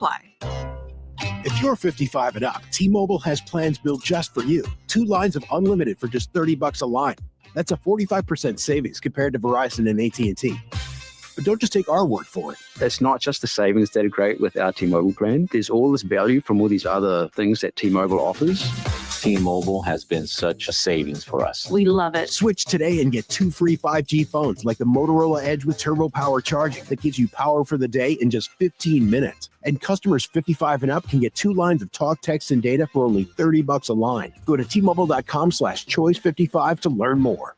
apply. If you're 55 and up, T-Mobile has plans built just for you. 2 lines of unlimited for just $30 a line. That's a 45% savings compared to Verizon and AT&T. But don't just take our word for it. It's not just the savings that are great with our T-Mobile plan. There's all this value from all these other things that T-Mobile offers. T-Mobile has been such a savings for us. We love it. Switch today and get 2 free 5G phones like the Motorola Edge with Turbo Power charging that gives you power for the day in just 15 minutes. And customers 55 and up can get 2 lines of talk, text, and data for only $30 a line. Go to T-Mobile.com/choice55 to learn more.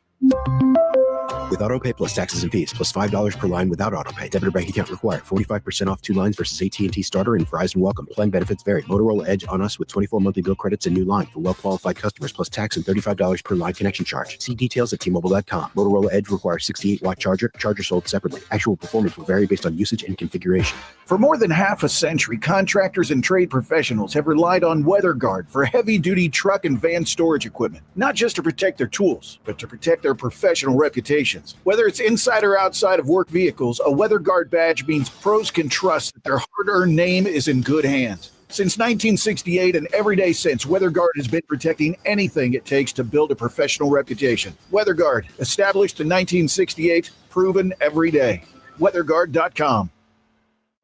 With AutoPay plus taxes and fees, plus $5 per line without AutoPay. Debit or bank account required. 45% off 2 lines versus AT&T Starter and Verizon Welcome. Plan benefits vary. Motorola Edge on us with 24 monthly bill credits and new line for well-qualified customers, plus tax and $35 per line connection charge. See details at T-Mobile.com. Motorola Edge requires 68-watt charger. Charger sold separately. Actual performance will vary based on usage and configuration. For more than half a century, contractors and trade professionals have relied on WeatherGuard for heavy-duty truck and van storage equipment, not just to protect their tools, but to protect their professional reputations. Whether it's inside or outside of work vehicles, a WeatherGuard badge means pros can trust that their hard-earned name is in good hands. Since 1968 and every day since, WeatherGuard has been protecting anything it takes to build a professional reputation. WeatherGuard, established in 1968, proven every day. WeatherGuard.com.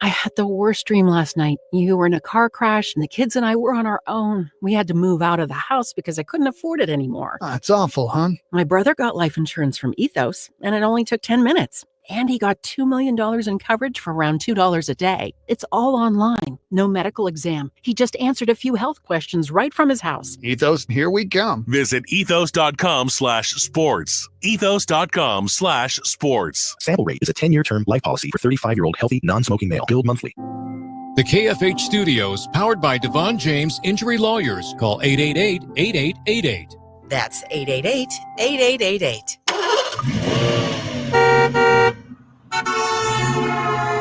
I had the worst dream last night. You were in a car crash and the kids and I were on our own. We had to move out of the house because I couldn't afford it anymore. It's awful, hon. My brother got life insurance from Ethos and it only took 10 minutes. And he got $2 million in coverage for around $2 a day. It's all online. No medical exam. He just answered a few health questions right from his house. Ethos, here we come. Visit ethos.com/sports. Ethos.com/sports. Sample rate is a 10-year term life policy for 35-year-old healthy, non-smoking male. Billed monthly. The KFH Studios, powered by Devon James Injury Lawyers. Call 888-8888. That's 888-8888.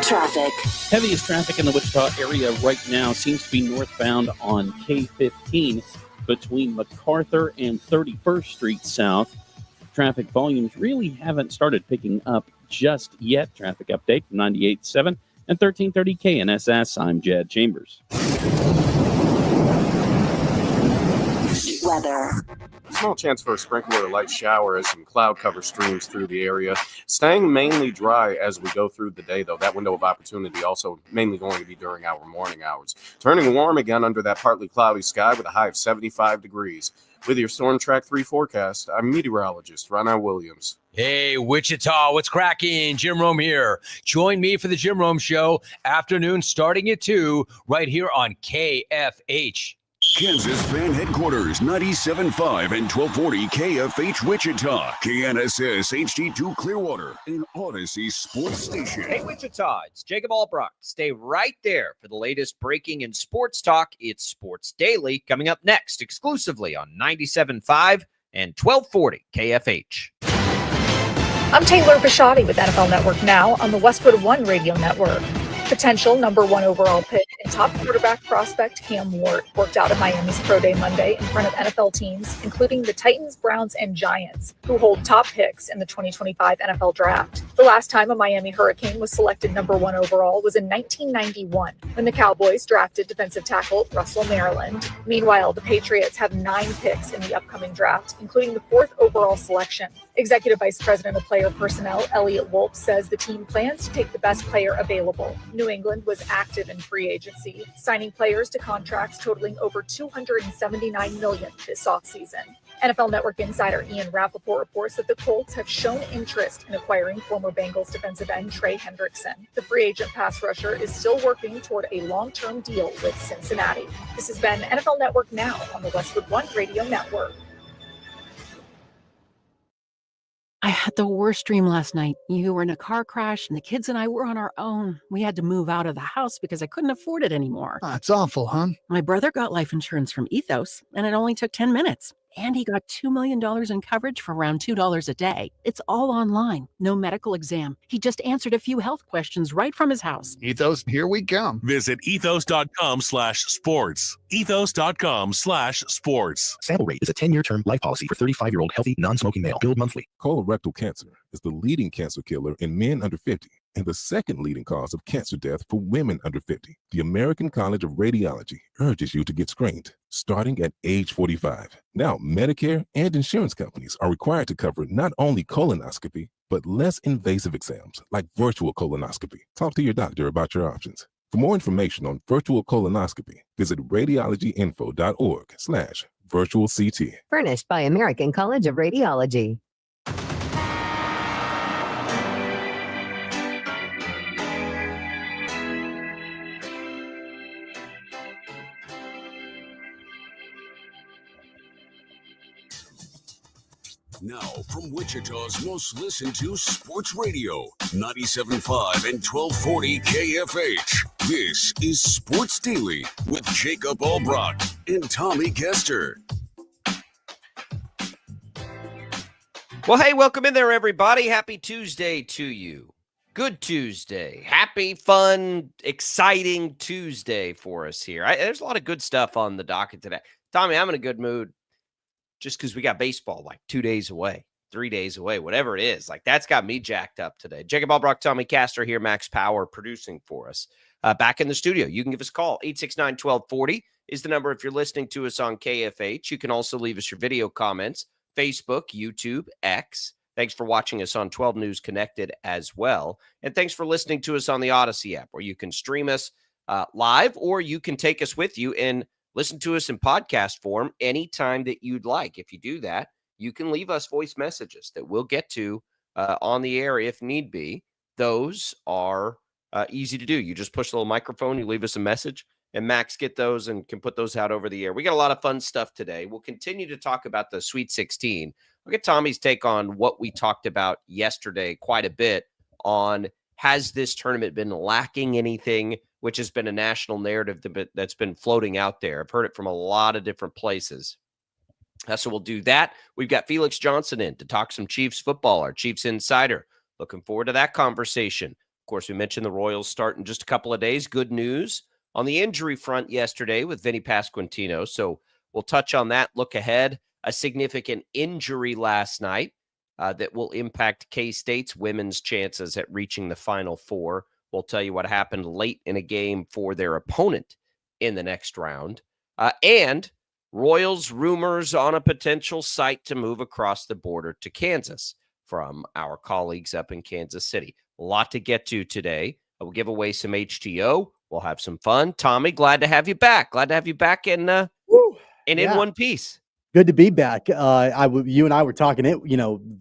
Traffic. Heaviest traffic in the Wichita area right now seems to be northbound on K-15 between MacArthur and 31st Street South. Traffic volumes really haven't started picking up just yet. Traffic update from 98.7 and 1330 KNSS. I'm Jed Chambers. Weather. Small chance for a sprinkle or light shower as some cloud cover streams through the area. Staying mainly dry as we go through the day, though. That window of opportunity also mainly going to be during our morning hours. Turning warm again under that partly cloudy sky with a high of 75 degrees. With your Storm Track 3 forecast, I'm meteorologist Ron Williams. Hey, Wichita, what's cracking? Jim Rome here. Join me for the Jim Rome Show, afternoon starting at 2, right here on KFH. Kansas Fan Headquarters, 97.5 and 1240 KFH Wichita, KNSS HD2 Clearwater, an Odyssey Sports Station. Hey, Wichita, it's Jacob Albrock. Stay right there for the latest breaking in sports talk. It's Sports Daily, coming up next exclusively on 97.5 and 1240 KFH. I'm Taylor Bishotti with NFL Network Now on the Westwood One Radio Network. Potential number 1 overall pick and top quarterback prospect Cam Ward worked out at Miami's Pro Day Monday in front of NFL teams, including the Titans, Browns, and Giants, who hold top picks in the 2025 NFL Draft. The last time a Miami Hurricane was selected number 1 overall was in 1991, when the Cowboys drafted defensive tackle Russell Maryland. Meanwhile, the Patriots have 9 picks in the upcoming draft, including the 4th overall selection. Executive Vice President of Player Personnel Elliot Wolf says the team plans to take the best player available. New England was active in free agency, signing players to contracts totaling over $279 million this offseason. NFL Network insider Ian Rappaport reports that the Colts have shown interest in acquiring former Bengals defensive end Trey Hendrickson. The free agent pass rusher is still working toward a long-term deal with Cincinnati. This has been NFL Network Now on the Westwood One Radio Network. I had the worst dream last night. You were in a car crash and the kids and I were on our own. We had to move out of the house because I couldn't afford it anymore. It's awful, hon. My brother got life insurance from Ethos and it only took 10 minutes. And he got $2 million in coverage for around $2 a day. It's all online. No medical exam. He just answered a few health questions right from his house. Ethos, here we come. Visit ethos.com/sports. Ethos.com/sports. Sample rate is a 10-year term life policy for 35-year-old healthy, non-smoking male. Billed monthly. Colorectal cancer is the leading cancer killer in men under 50. and the second leading cause of cancer death for women under 50. The American College of Radiology urges you to get screened, starting at age 45. Now, Medicare and insurance companies are required to cover not only colonoscopy, but less invasive exams like virtual colonoscopy. Talk to your doctor about your options. For more information on virtual colonoscopy, visit radiologyinfo.org/virtual CT. Furnished by American College of Radiology. Now, from Wichita's most listened to sports radio, 97.5 and 1240 KFH. This is Sports Daily with Jacob Albrock and Tommy Kester. Well, hey, welcome in there, everybody. Happy Tuesday to you. Good Tuesday. Happy, fun, exciting Tuesday for us here. There's a lot of good stuff on the docket today. Tommy, I'm in a good mood. Just because we got baseball like 2 days away, 3 days away, whatever it is. Like, that's got me jacked up today. Jacob Albrock, Tommy Castor here, Max Power producing for us. Back in the studio. You can give us a call. 869-1240 is the number if you're listening to us on KFH. You can also leave us your video comments. Facebook, YouTube, X. Thanks for watching us on 12 News Connected as well. And thanks for listening to us on the Odyssey app, where you can stream us live, or you can take us with you and listen to us in podcast form anytime that you'd like. If you do that, you can leave us voice messages that we'll get to on the air if need be. Those are easy to do. You just push the little microphone, you leave us a message, and Max get those and can put those out over the air. We got a lot of fun stuff today. We'll continue to talk about the Sweet 16. I'll get Tommy's take on what we talked about yesterday quite a bit on, has this tournament been lacking anything, which has been a national narrative that's been floating out there. I've heard it from a lot of different places. So we'll do that. We've got Felix Johnson in to talk some Chiefs football, our Chiefs Insider. Looking forward to that conversation. Of course, we mentioned the Royals start in just a couple of days. Good news on the injury front yesterday with Vinny Pasquantino. So we'll touch on that, look ahead. A significant injury last night that will impact K-State's women's chances at reaching the Final Four. We'll tell you what happened late in a game for their opponent in the next round. And Royals rumors on a potential site to move across the border to Kansas from our colleagues up in Kansas City. A lot to get to today. We'll give away some HTO. We'll have some fun. Tommy, glad to have you back. Glad to have you back in one piece. Good to be back. You and I were talking it,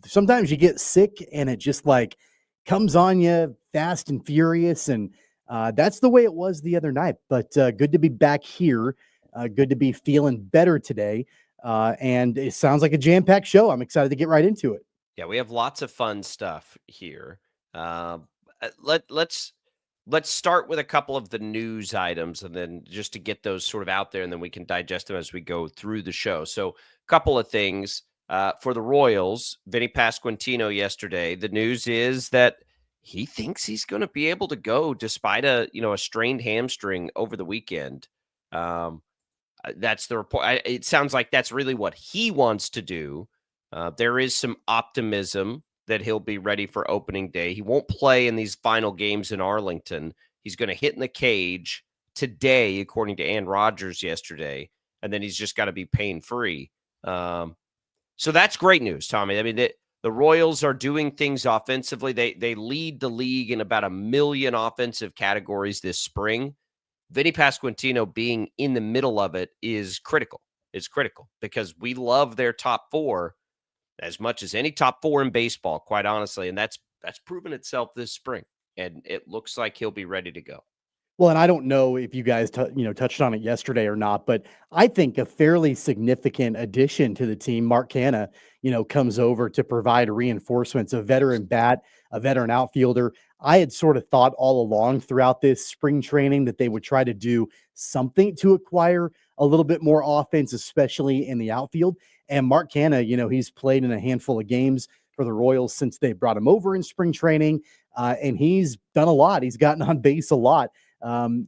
sometimes you get sick and it just like comes on you fast and furious. And that's the way it was the other night, but good to be back here. Good to be feeling better today. And it sounds like a jam-packed show. I'm excited to get right into it. Yeah, we have lots of fun stuff here. Let's start with a couple of the news items, and then just to get those sort of out there, and then we can digest them as we go through the show. So a couple of things for the Royals. Vinny Pasquantino yesterday, the news is that he thinks he's going to be able to go despite a strained hamstring over the weekend. That's the report. It sounds like that's really what he wants to do. There is some optimism that he'll be ready for opening day. He won't play in these final games in Arlington. He's going to hit in the cage today, according to Ann Rodgers yesterday, and then he's just got to be pain-free. So that's great news, Tommy. I mean, the Royals are doing things offensively. They lead the league in about 1 million offensive categories this spring. Vinny Pasquantino being in the middle of it is critical. It's critical because we love their top four as much as any top four in baseball, quite honestly. And that's proven itself this spring. And it looks like he'll be ready to go. Well, and I don't know if you guys touched on it yesterday or not, but I think a fairly significant addition to the team, Mark Canha, comes over to provide reinforcements, a veteran bat, a veteran outfielder. I had sort of thought all along throughout this spring training that they would try to do something to acquire a little bit more offense, especially in the outfield. And Mark Canha, he's played in a handful of games for the Royals since they brought him over in spring training, and he's done a lot. He's gotten on base a lot.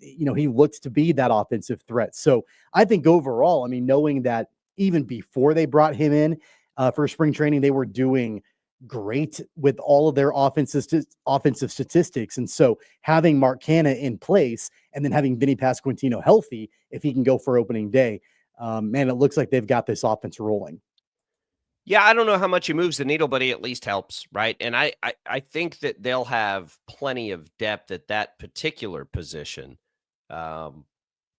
He looks to be that offensive threat. So I think overall, knowing that even before they brought him in for spring training, they were doing great with all of their offensive statistics. And so having Mark Canna in place and then having Vinny Pasquantino healthy, if he can go for opening day, man, it looks like they've got this offense rolling. Yeah, I don't know how much he moves the needle, but he at least helps, right? And I think that they'll have plenty of depth at that particular position,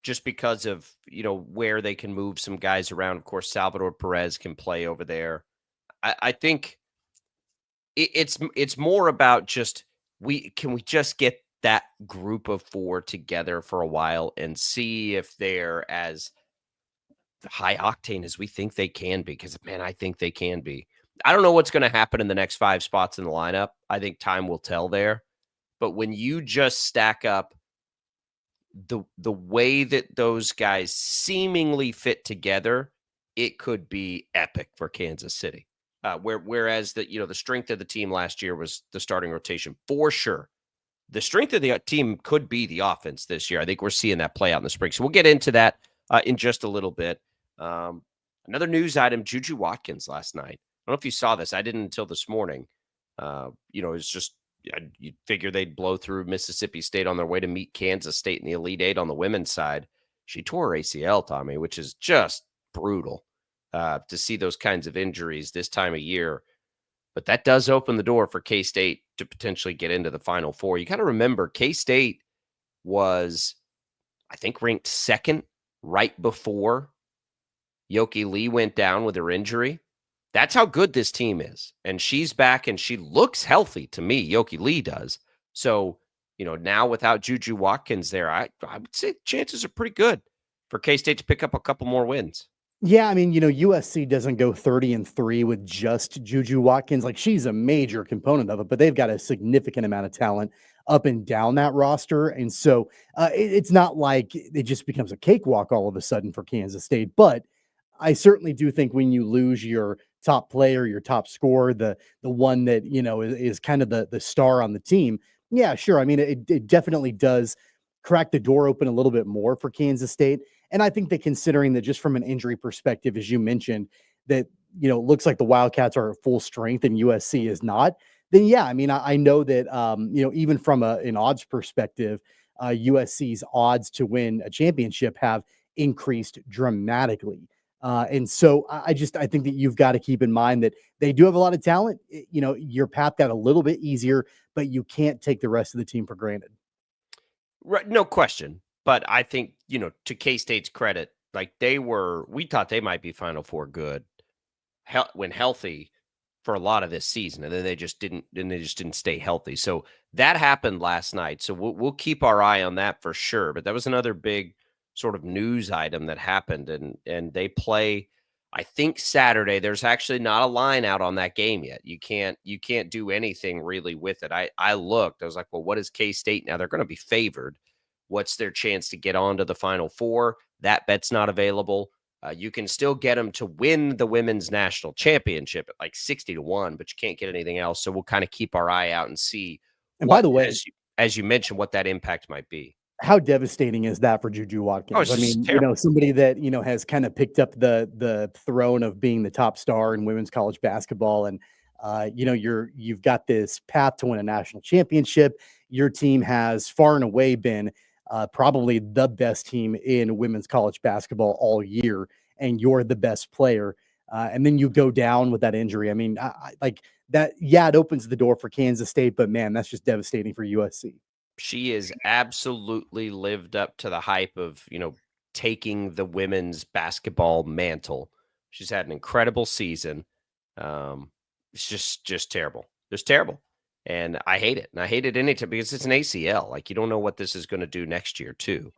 just because of, where they can move some guys around. Of course, Salvador Perez can play over there. I think it's more about just can we just get that group of four together for a while and see if they're as high octane as we think they can be, because, man, I think they can be. I don't know what's going to happen in the next 5 spots in the lineup. I think time will tell there. But when you just stack up the way that those guys seemingly fit together, it could be epic for Kansas City. Whereas the strength of the team last year was the starting rotation for sure. The strength of the team could be the offense this year. I think we're seeing that play out in the spring. So we'll get into that in just a little bit. Another news item, Juju Watkins last night. I don't know if you saw this. I didn't until this morning. It's just, you'd figure they'd blow through Mississippi State on their way to meet Kansas State in the Elite Eight on the women's side. She tore her ACL, Tommy, which is just brutal to see those kinds of injuries this time of year. But that does open the door for K-State to potentially get into the Final Four. You got to remember, K-State was, I think, ranked second right before Yoki Lee went down with her injury. That's how good this team is. And she's back and she looks healthy to me. Yoki Lee does. So, now without Juju Watkins there, I would say chances are pretty good for K-State to pick up a couple more wins. Yeah, I mean, USC doesn't go 30-3 with just Juju Watkins. Like, she's a major component of it, but they've got a significant amount of talent up and down that roster. And so it's not like it just becomes a cakewalk all of a sudden for Kansas State. But I certainly do think when you lose your top player, your top scorer, the one that, is kind of the star on the team. Yeah, sure. I mean, it definitely does crack the door open a little bit more for Kansas State. And I think that considering that just from an injury perspective, as you mentioned, that, it looks like the Wildcats are at full strength and USC is not, then yeah, I mean, I know that, even from an odds perspective, USC's odds to win a championship have increased dramatically. And so I think that you've got to keep in mind that they do have a lot of talent. Your path got a little bit easier, but you can't take the rest of the team for granted. Right, no question. But I think, to K-State's credit, like we thought they might be Final Four good when healthy for a lot of this season. And then they just didn't stay healthy. So that happened last night. So we'll keep our eye on that for sure. But that was another big sort of news item that happened. And they play, I think, Saturday. There's actually not a line out on that game yet. You can't do anything really with it. I looked. I was like, well, what is K-State now? They're going to be favored. What's their chance to get on to the Final Four? That bet's not available. You can still get them to win the women's national championship at like 60-1, but you can't get anything else. So we'll kind of keep our eye out and see. And by the way, as you mentioned, what that impact might be. How devastating is that for Juju Watkins? I mean, somebody that, has kind of picked up the throne of being the top star in women's college basketball. And, you've got this path to win a national championship. Your team has far and away been probably the best team in women's college basketball all year, and you're the best player. And then you go down with that injury. I mean, I like that. Yeah, it opens the door for Kansas State, but man, that's just devastating for USC. She has absolutely lived up to the hype of, taking the women's basketball mantle. She's had an incredible season. It's just terrible. Just terrible. And I hate it. And I hate it anytime because it's an ACL. Like, you don't know what this is going to do next year too.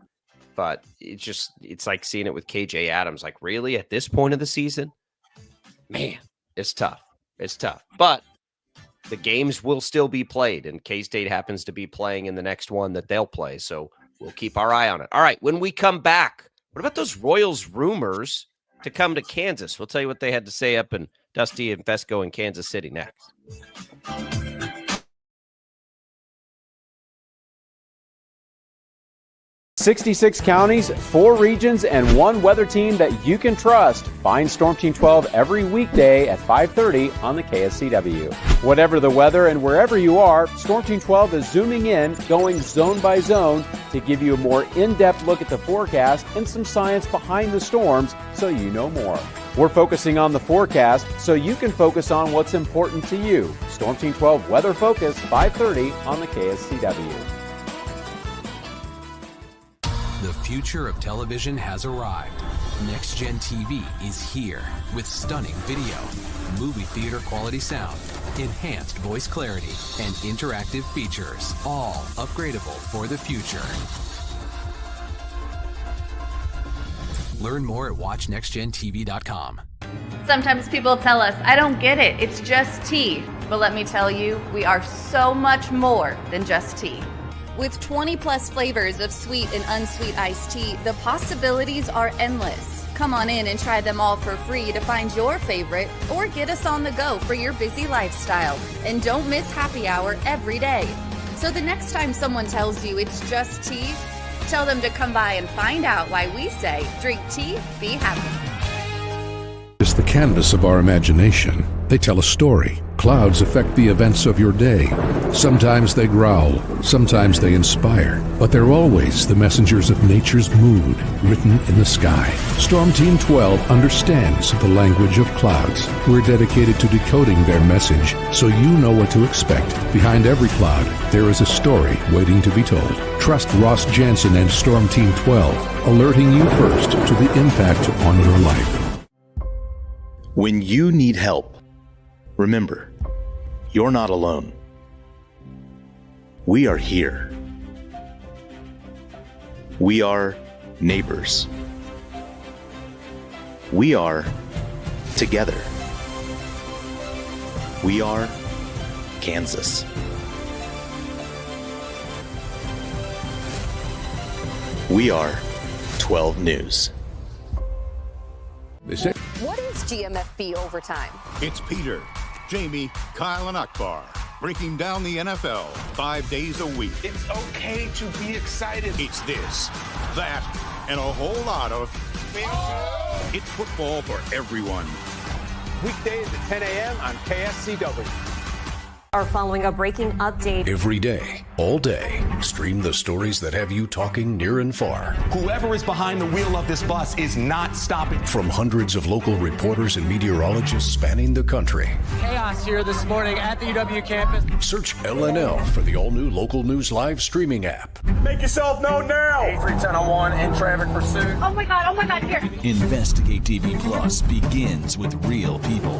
But it's like seeing it with KJ Adams. Like, really, at this point of the season? Man, it's tough. It's tough. But the games will still be played, and K-State happens to be playing in the next one that they'll play. So we'll keep our eye on it. All right, when we come back, what about those Royals rumors to come to Kansas? We'll tell you what they had to say up in Dusty and Fesco in Kansas City next. 66 counties, 4 regions, and 1 weather team that you can trust. Find Storm Team 12 every weekday at 5:30 on the KSCW. Whatever the weather and wherever you are, Storm Team 12 is zooming in, going zone by zone to give you a more in-depth look at the forecast and some science behind the storms so you know more. We're focusing on the forecast so you can focus on what's important to you. Storm Team 12 Weather Focus, 5:30 on the KSCW. The future of television has arrived. Next Gen TV is here with stunning video, movie theater quality sound, enhanced voice clarity, and interactive features, all upgradable for the future. Learn more at watchnextgentv.com. Sometimes people tell us, I don't get it, it's just tea. But let me tell you, we are so much more than just tea. With 20 plus flavors of sweet and unsweet iced tea, the possibilities are endless. Come on in and try them all for free to find your favorite or get us on the go for your busy lifestyle. And don't miss happy hour every day. So the next time someone tells you it's just tea, tell them to come by and find out why we say, drink tea, be happy. Is the canvas of our imagination. They tell a story. Clouds affect the events of your day. Sometimes they growl, sometimes they inspire, but they're always the messengers of nature's mood written in the sky. Storm Team 12 understands the language of clouds. We're dedicated to decoding their message so you know what to expect. Behind every cloud, there is a story waiting to be told. Trust Ross Jansen and Storm Team 12, alerting you first to the impact on your life. When you need help, remember, you're not alone. We are here. We are neighbors. We are together. We are Kansas. We are 12 News. What is GMFB Overtime? It's Peter, Jamie, Kyle, and Akbar breaking down the NFL 5 days a week. It's okay to be excited. It's this, that, and a whole lot of... It's football for everyone. Weekdays at 10 a.m. on KSCW. Are following a breaking update. Every day, all day, stream the stories that have you talking near and far. Whoever is behind the wheel of this bus is not stopping. From hundreds of local reporters and meteorologists spanning the country. Chaos here this morning at the UW campus. Search LNL for the all-new Local News Live streaming app. Make yourself known now. 31001 in traffic pursuit. Oh my God, here. Investigate TV Plus begins with real people.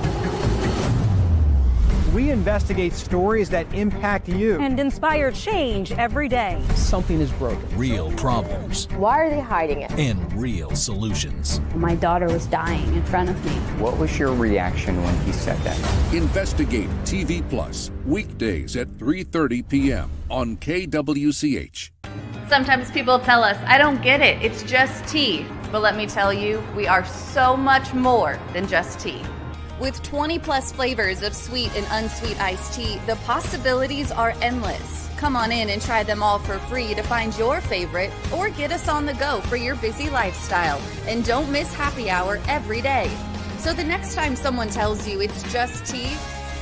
We investigate stories that impact you and inspire change every day. Something is broken. Real problems. Why are they hiding it? And real solutions. My daughter was dying in front of me. What was your reaction when he said that? Investigate TV Plus, weekdays at 3:30 p.m. on KWCH. Sometimes people tell us, I don't get it, it's just tea. But let me tell you, we are so much more than just tea. With 20 plus flavors of sweet and unsweet iced tea, the possibilities are endless. Come on in and try them all for free to find your favorite or get us on the go for your busy lifestyle. And don't miss happy hour every day. So the next time someone tells you it's just tea,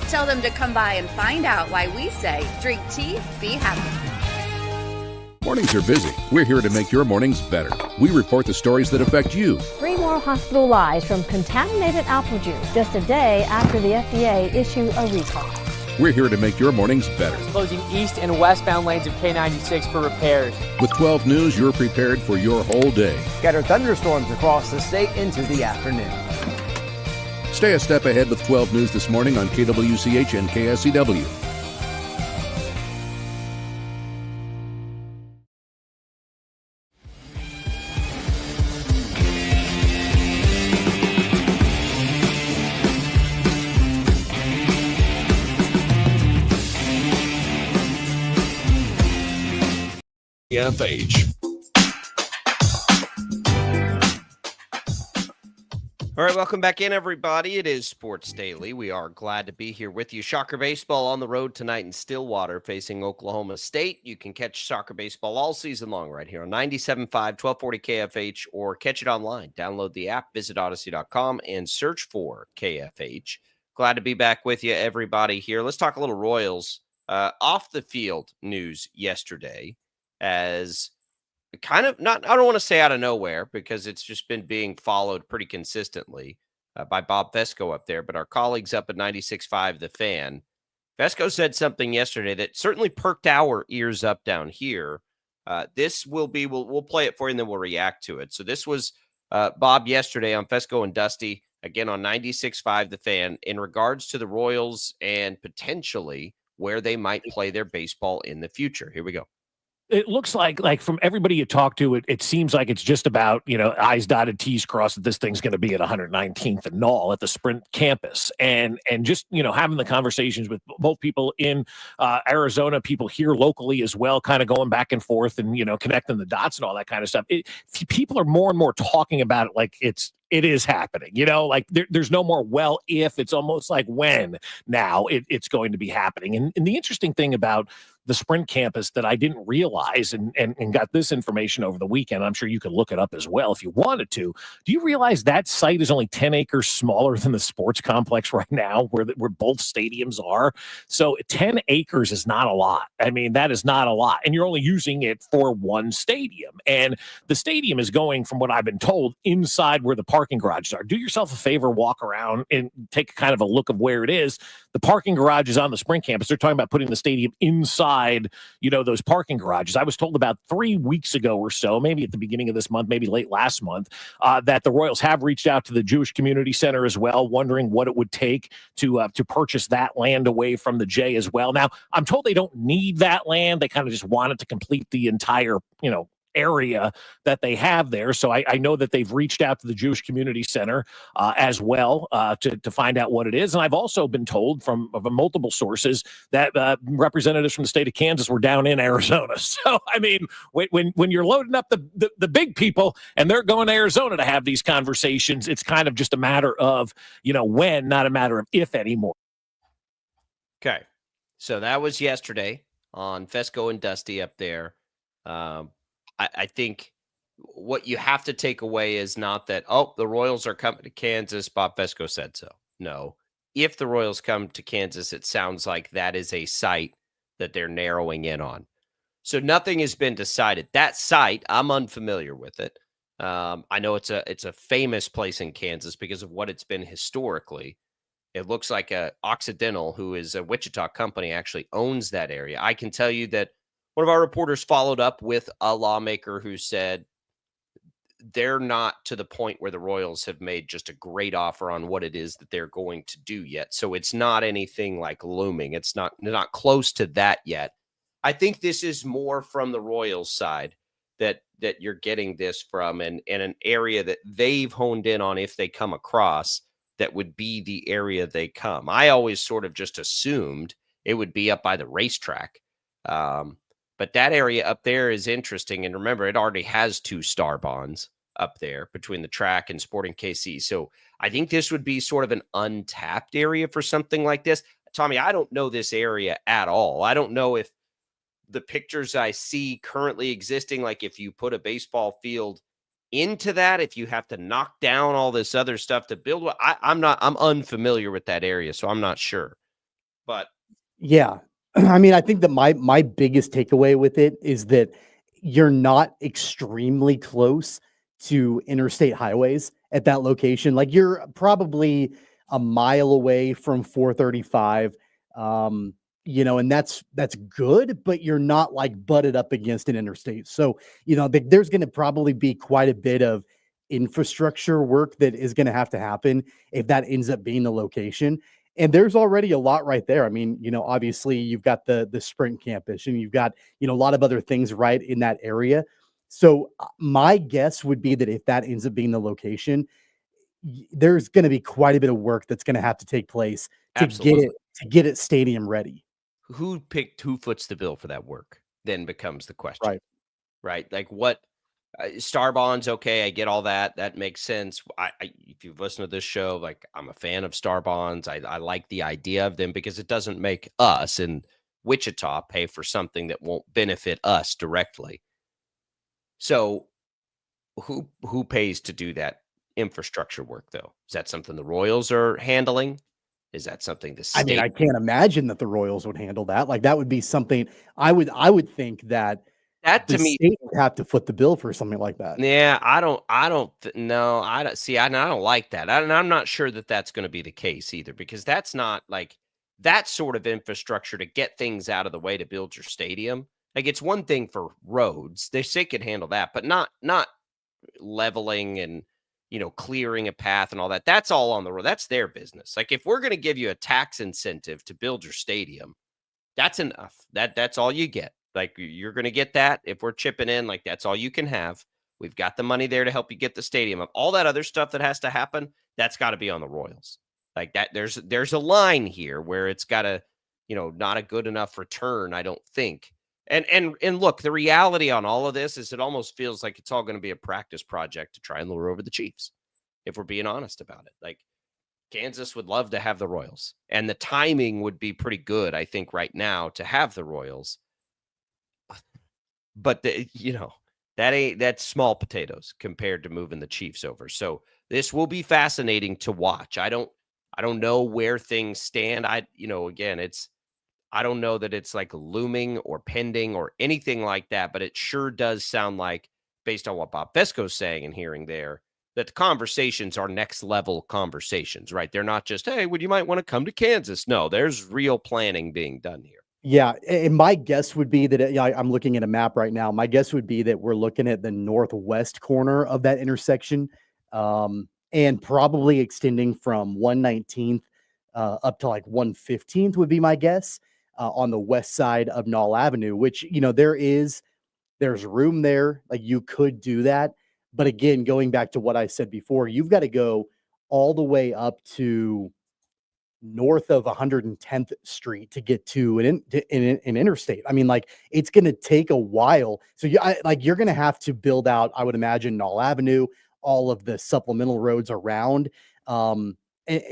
tell them to come by and find out why we say, drink tea, be happy. Mornings are busy. We're here to make your mornings better. We report the stories that affect you. 3 more hospitalized from contaminated apple juice just a day after the FDA issued a recall. We're here to make your mornings better. Closing east and westbound lanes of K96 for repairs. With 12 News, you're prepared for your whole day. Scattered thunderstorms across the state into the afternoon. Stay a step ahead with 12 News this morning on KWCH and KSCW. FH. All right, welcome back in, everybody. It is Sports Daily. We are glad to be here with you. Shocker Baseball on the road tonight in Stillwater facing Oklahoma State. You can catch Shocker Baseball all season long right here on 97.5, 1240 KFH, or catch it online. Download the app, visit Odyssey.com, and search for KFH. Glad to be back with you, everybody, here. Let's talk a little Royals. Off the field news yesterday, as kind of not, I don't want to say out of nowhere because it's just been being followed pretty consistently by Bob Fesco up there, but our colleagues up at 96.5 The Fan. Fesco said something yesterday that certainly perked our ears up down here. This will be, we'll play it for you and then we'll react to it. So this was Bob yesterday on Fesco and Dusty, again on 96.5 The Fan, in regards to the Royals and potentially where they might play their baseball in the future. Here we go. It looks like from everybody you talk to, it seems like it's just about, I's dotted, T's crossed, that this thing's going to be at 119th and Knoll at the Sprint campus. And just, having the conversations with both people in Arizona, people here locally as well, kind of going back and forth and, connecting the dots and all that kind of stuff. People are more and more talking about it like it is happening, there's no more, well, if, it's almost like when now it's going to be happening. And the interesting thing about the Sprint campus that I didn't realize and got this information over the weekend, I'm sure you could look it up as well if you wanted to. Do you realize that site is only 10 acres smaller than the sports complex right now where both stadiums are? So 10 acres is not a lot. I mean, that is not a lot. And you're only using it for one stadium. And the stadium is going, from what I've been told, inside where the parking garages are. Do yourself a favor, walk around and take kind of a look of where it is. The parking garage is on the Sprint campus. They're talking about putting the stadium inside, those parking garages. I was told about 3 weeks ago or so, maybe at the beginning of this month, maybe late last month, that the Royals have reached out to the Jewish Community Center as well, wondering what it would take to purchase that land away from the J as well. Now, I'm told they don't need that land. They kind of just want it to complete the entire, area that they have there. So I know that they've reached out to the Jewish Community Center as well to find out what it is. And I've also been told from multiple sources that representatives from the state of Kansas were down in Arizona. So, I mean, when you're loading up the big people and they're going to Arizona to have these conversations, it's kind of just a matter of, when, not a matter of if anymore. Okay. So that was yesterday on Fesco and Dusty up there. I think what you have to take away is not that, the Royals are coming to Kansas, Bob Fesco said so. No. If the Royals come to Kansas, it sounds like that is a site that they're narrowing in on. So nothing has been decided. That site, I'm unfamiliar with it. I know it's a famous place in Kansas because of what it's been historically. It looks like Occidental, who is a Wichita company, actually owns that area. I can tell you that one of our reporters followed up with a lawmaker who said they're not to the point where the Royals have made just a great offer on what it is that they're going to do yet. So it's not anything like looming. It's not close to that yet. I think this is more from the Royals side that you're getting this from, and an area that they've honed in on if they come across that would be the area they come. I always sort of just assumed it would be up by the racetrack. But that area up there is interesting. And remember, it already has 2 star bonds up there between the track and Sporting KC. So I think this would be sort of an untapped area for something like this. Tommy, I don't know this area at all. I don't know if the pictures I see currently existing, like if you put a baseball field into that, if you have to knock down all this other stuff to build, I'm unfamiliar with that area, so I'm not sure. But yeah. I mean, I think that my biggest takeaway with it is that you're not extremely close to interstate highways at that location. Like, you're probably a mile away from 435, and that's good, but you're not like butted up against an interstate. So, there's going to probably be quite a bit of infrastructure work that is going to have to happen if that ends up being the location. And there's already a lot right there. I mean, obviously you've got the Sprint campus and you've got, a lot of other things right in that area. So my guess would be that if that ends up being the location, there's going to be quite a bit of work that's going to have to take place to get it stadium ready. Who foots the bill for that work then becomes the question. Right. Like what Star bonds, okay, I get all that. That makes sense. If you've listened to this show, like I'm a fan of star bonds. I like the idea of them because it doesn't make us in Wichita pay for something that won't benefit us directly. So who pays to do that infrastructure work, though? Is that something the Royals are handling? Is that something the state? I mean, I can't imagine that the Royals would handle that. Like that would be something I would think that That the to me, state would have to foot the bill for something like that. yeah, no, I don't see. I don't like that. And I'm not sure that that's going to be the case either, because that's not like that sort of infrastructure to get things out of the way to build your stadium. Like it's one thing for roads; they can handle that, but not leveling and clearing a path and all that. That's all on the road. That's their business. Like if we're going to give you a tax incentive to build your stadium, that's enough. That's all you get. Like you're going to get that if we're chipping in. Like that's all you can have. We've got the money there to help you get the stadium up. All that other stuff that has to happen, that's got to be on the Royals. Like that. There's a line here where it's got to, not a good enough return, I don't think. And look, the reality on all of this is it almost feels like it's all going to be a practice project to try and lure over the Chiefs, if we're being honest about it. Like Kansas would love to have the Royals, and the timing would be pretty good, I think, right now to have the Royals. But that's small potatoes compared to moving the Chiefs over. So this will be fascinating to watch. I don't know where things stand. I don't know that it's like looming or pending or anything like that, but it sure does sound like, based on what Bob Fesco's saying and hearing there, that the conversations are next level conversations, right? They're not just, hey, you might want to come to Kansas. No, there's real planning being done here. Yeah, and my guess would be that I'm looking at a map right now. My guess would be that we're looking at the northwest corner of that intersection, and probably extending from 119th up to like 115th would be my guess, on the west side of Knoll Avenue, which there's room there. Like you could do that, but again, going back to what I said before, you've got to go all the way up to north of 110th Street to get to an interstate. I mean, like it's going to take a while. So you're going to have to build out, I would imagine, Knoll Avenue, all of the supplemental roads around,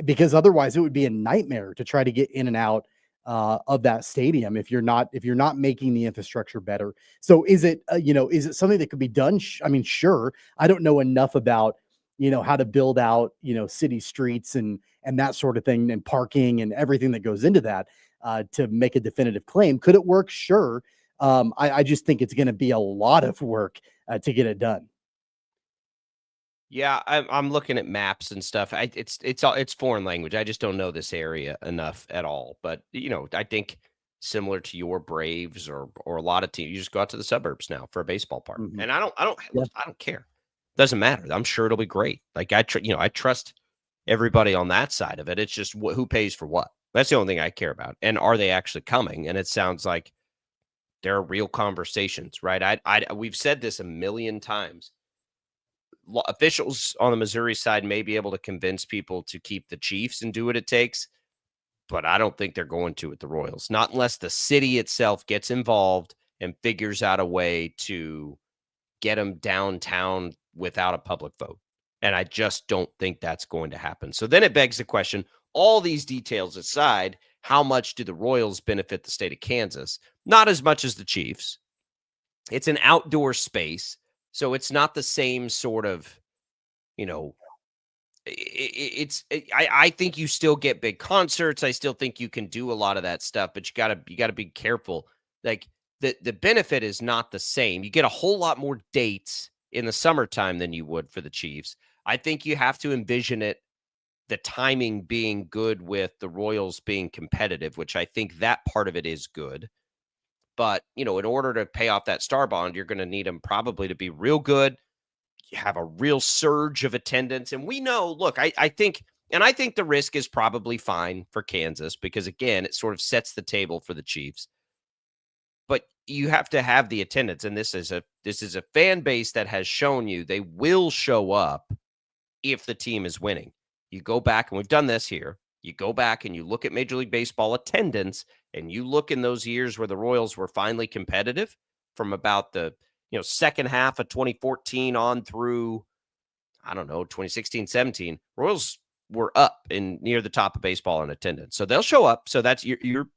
because otherwise it would be a nightmare to try to get in and out of that stadium if you're not making the infrastructure better. So is it something that could be done? I mean, sure. I don't know enough about how to build out city streets and that sort of thing, and parking and everything that goes into that to make a definitive claim. Could it work? Sure. I just think it's going to be a lot of work to get it done. Yeah, I'm looking at maps and stuff. It's foreign language. I just don't know this area enough at all. But I think similar to your Braves or a lot of teams, you just go out to the suburbs now for a baseball park, and I don't care. Doesn't matter. I'm sure it'll be great. Like I trust everybody on that side of it. It's just who pays for what. That's the only thing I care about. And are they actually coming? And it sounds like there are real conversations, right? We've said this a million times. Officials on the Missouri side may be able to convince people to keep the Chiefs and do what it takes, but I don't think they're going to with the Royals. Not unless the city itself gets involved and figures out a way to get them downtown without a public vote. And I just don't think that's going to happen. So then it begs the question, all these details aside, how much do the Royals benefit the state of Kansas? Not as much as the Chiefs. It's an outdoor space. So it's not the same sort of, I think you still get big concerts. I still think you can do a lot of that stuff, but you gotta be careful. Like the benefit is not the same. You get a whole lot more dates in the summertime than you would for the Chiefs. I think you have to envision it, the timing being good with the Royals being competitive, which I think that part of it is good. But, in order to pay off that star bond, you're going to need them probably to be real good. You have a real surge of attendance. And we know, look, I think the risk is probably fine for Kansas because, again, it sort of sets the table for the Chiefs. But you have to have the attendance. And this is a fan base that has shown you they will show up if the team is winning. You go back, and we've done this here. You go back and you look at Major League Baseball attendance, and you look in those years where the Royals were finally competitive from about the second half of 2014 on through, I don't know, 2016, 17, Royals were up and near the top of baseball in attendance. So they'll show up. So that's you're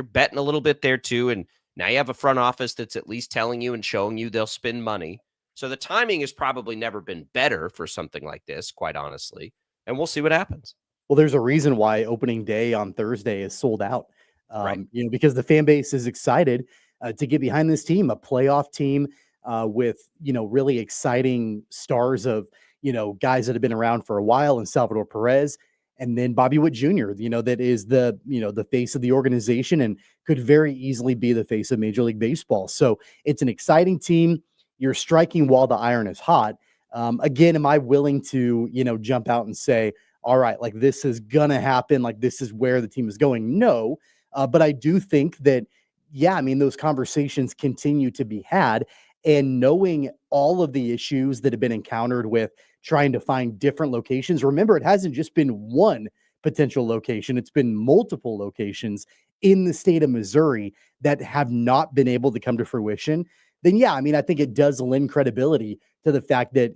betting a little bit there too. And now you have a front office that's at least telling you and showing you they'll spend money. So the timing has probably never been better for something like this, quite honestly. And we'll see what happens. Well, there's a reason why opening day on Thursday is sold out. Right. Because the fan base is excited to get behind this team, a playoff team with, really exciting stars of, guys that have been around for a while, and Salvador Perez, and then Bobby Witt Jr., that is the face of the organization and could very easily be the face of Major League Baseball. So it's an exciting team. You're striking while the iron is hot. Again, am I willing to, jump out and say, all right, like this is going to happen, like this is where the team is going? No. But I do think that, those conversations continue to be had, and knowing all of the issues that have been encountered with trying to find different locations. Remember, it hasn't just been one potential location. It's been multiple locations in the state of Missouri that have not been able to come to fruition. Then, I think it does lend credibility to the fact that,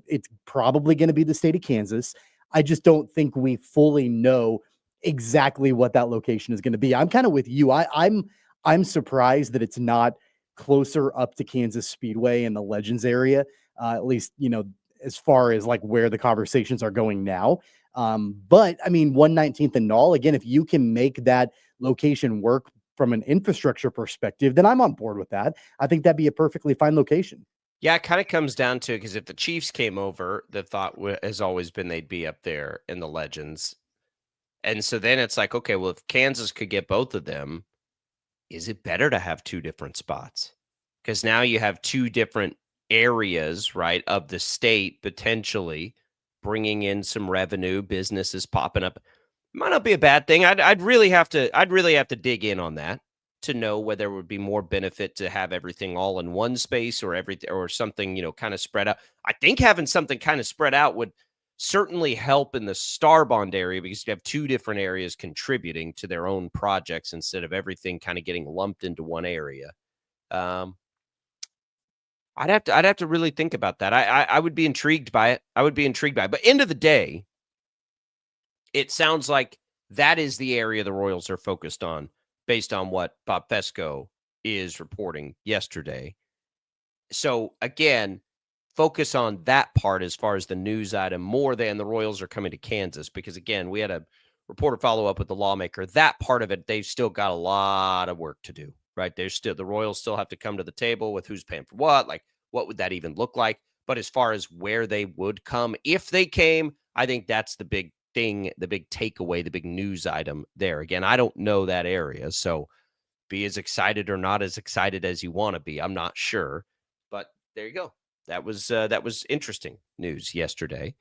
it's probably going to be the state of Kansas. I just don't think we fully know exactly what that location is going to be. I'm kind of with you. I'm surprised that it's not closer up to Kansas Speedway in the Legends area, at least, as far as like where the conversations are going now. But 119th and Null, again, if you can make that location work from an infrastructure perspective, then I'm on board with that. I think that'd be a perfectly fine location. Yeah, it kind of comes down to, because if the Chiefs came over, the thought has always been they'd be up there in the Legends. And so then it's like, okay, well, if Kansas could get both of them, is it better to have two different spots? Because now you have two different areas, right, of the state potentially bringing in some revenue, businesses popping up. Might not be a bad thing. I'd really have to dig in on that to know whether there would be more benefit to have everything all in one space or something, kind of spread out. I think having something kind of spread out would certainly help in the Star Bond area, because you have two different areas contributing to their own projects instead of everything kind of getting lumped into one area. I'd have to really think about that. I would be intrigued by it. But end of the day, it sounds like that is the area the Royals are focused on based on what Bob Fesco is reporting yesterday. So again, focus on that part as far as the news item more than the Royals are coming to Kansas, because again, we had a reporter follow up with the lawmaker. That part of it, they've still got a lot of work to do, right? The Royals still have to come to the table with who's paying for what, like what would that even look like? But as far as where they would come, if they came, I think that's the big thing, the big takeaway, the big news item there. Again, I don't know that area, so be as excited or not as excited as you want to be. I'm not sure, but there you go. That was interesting news yesterday.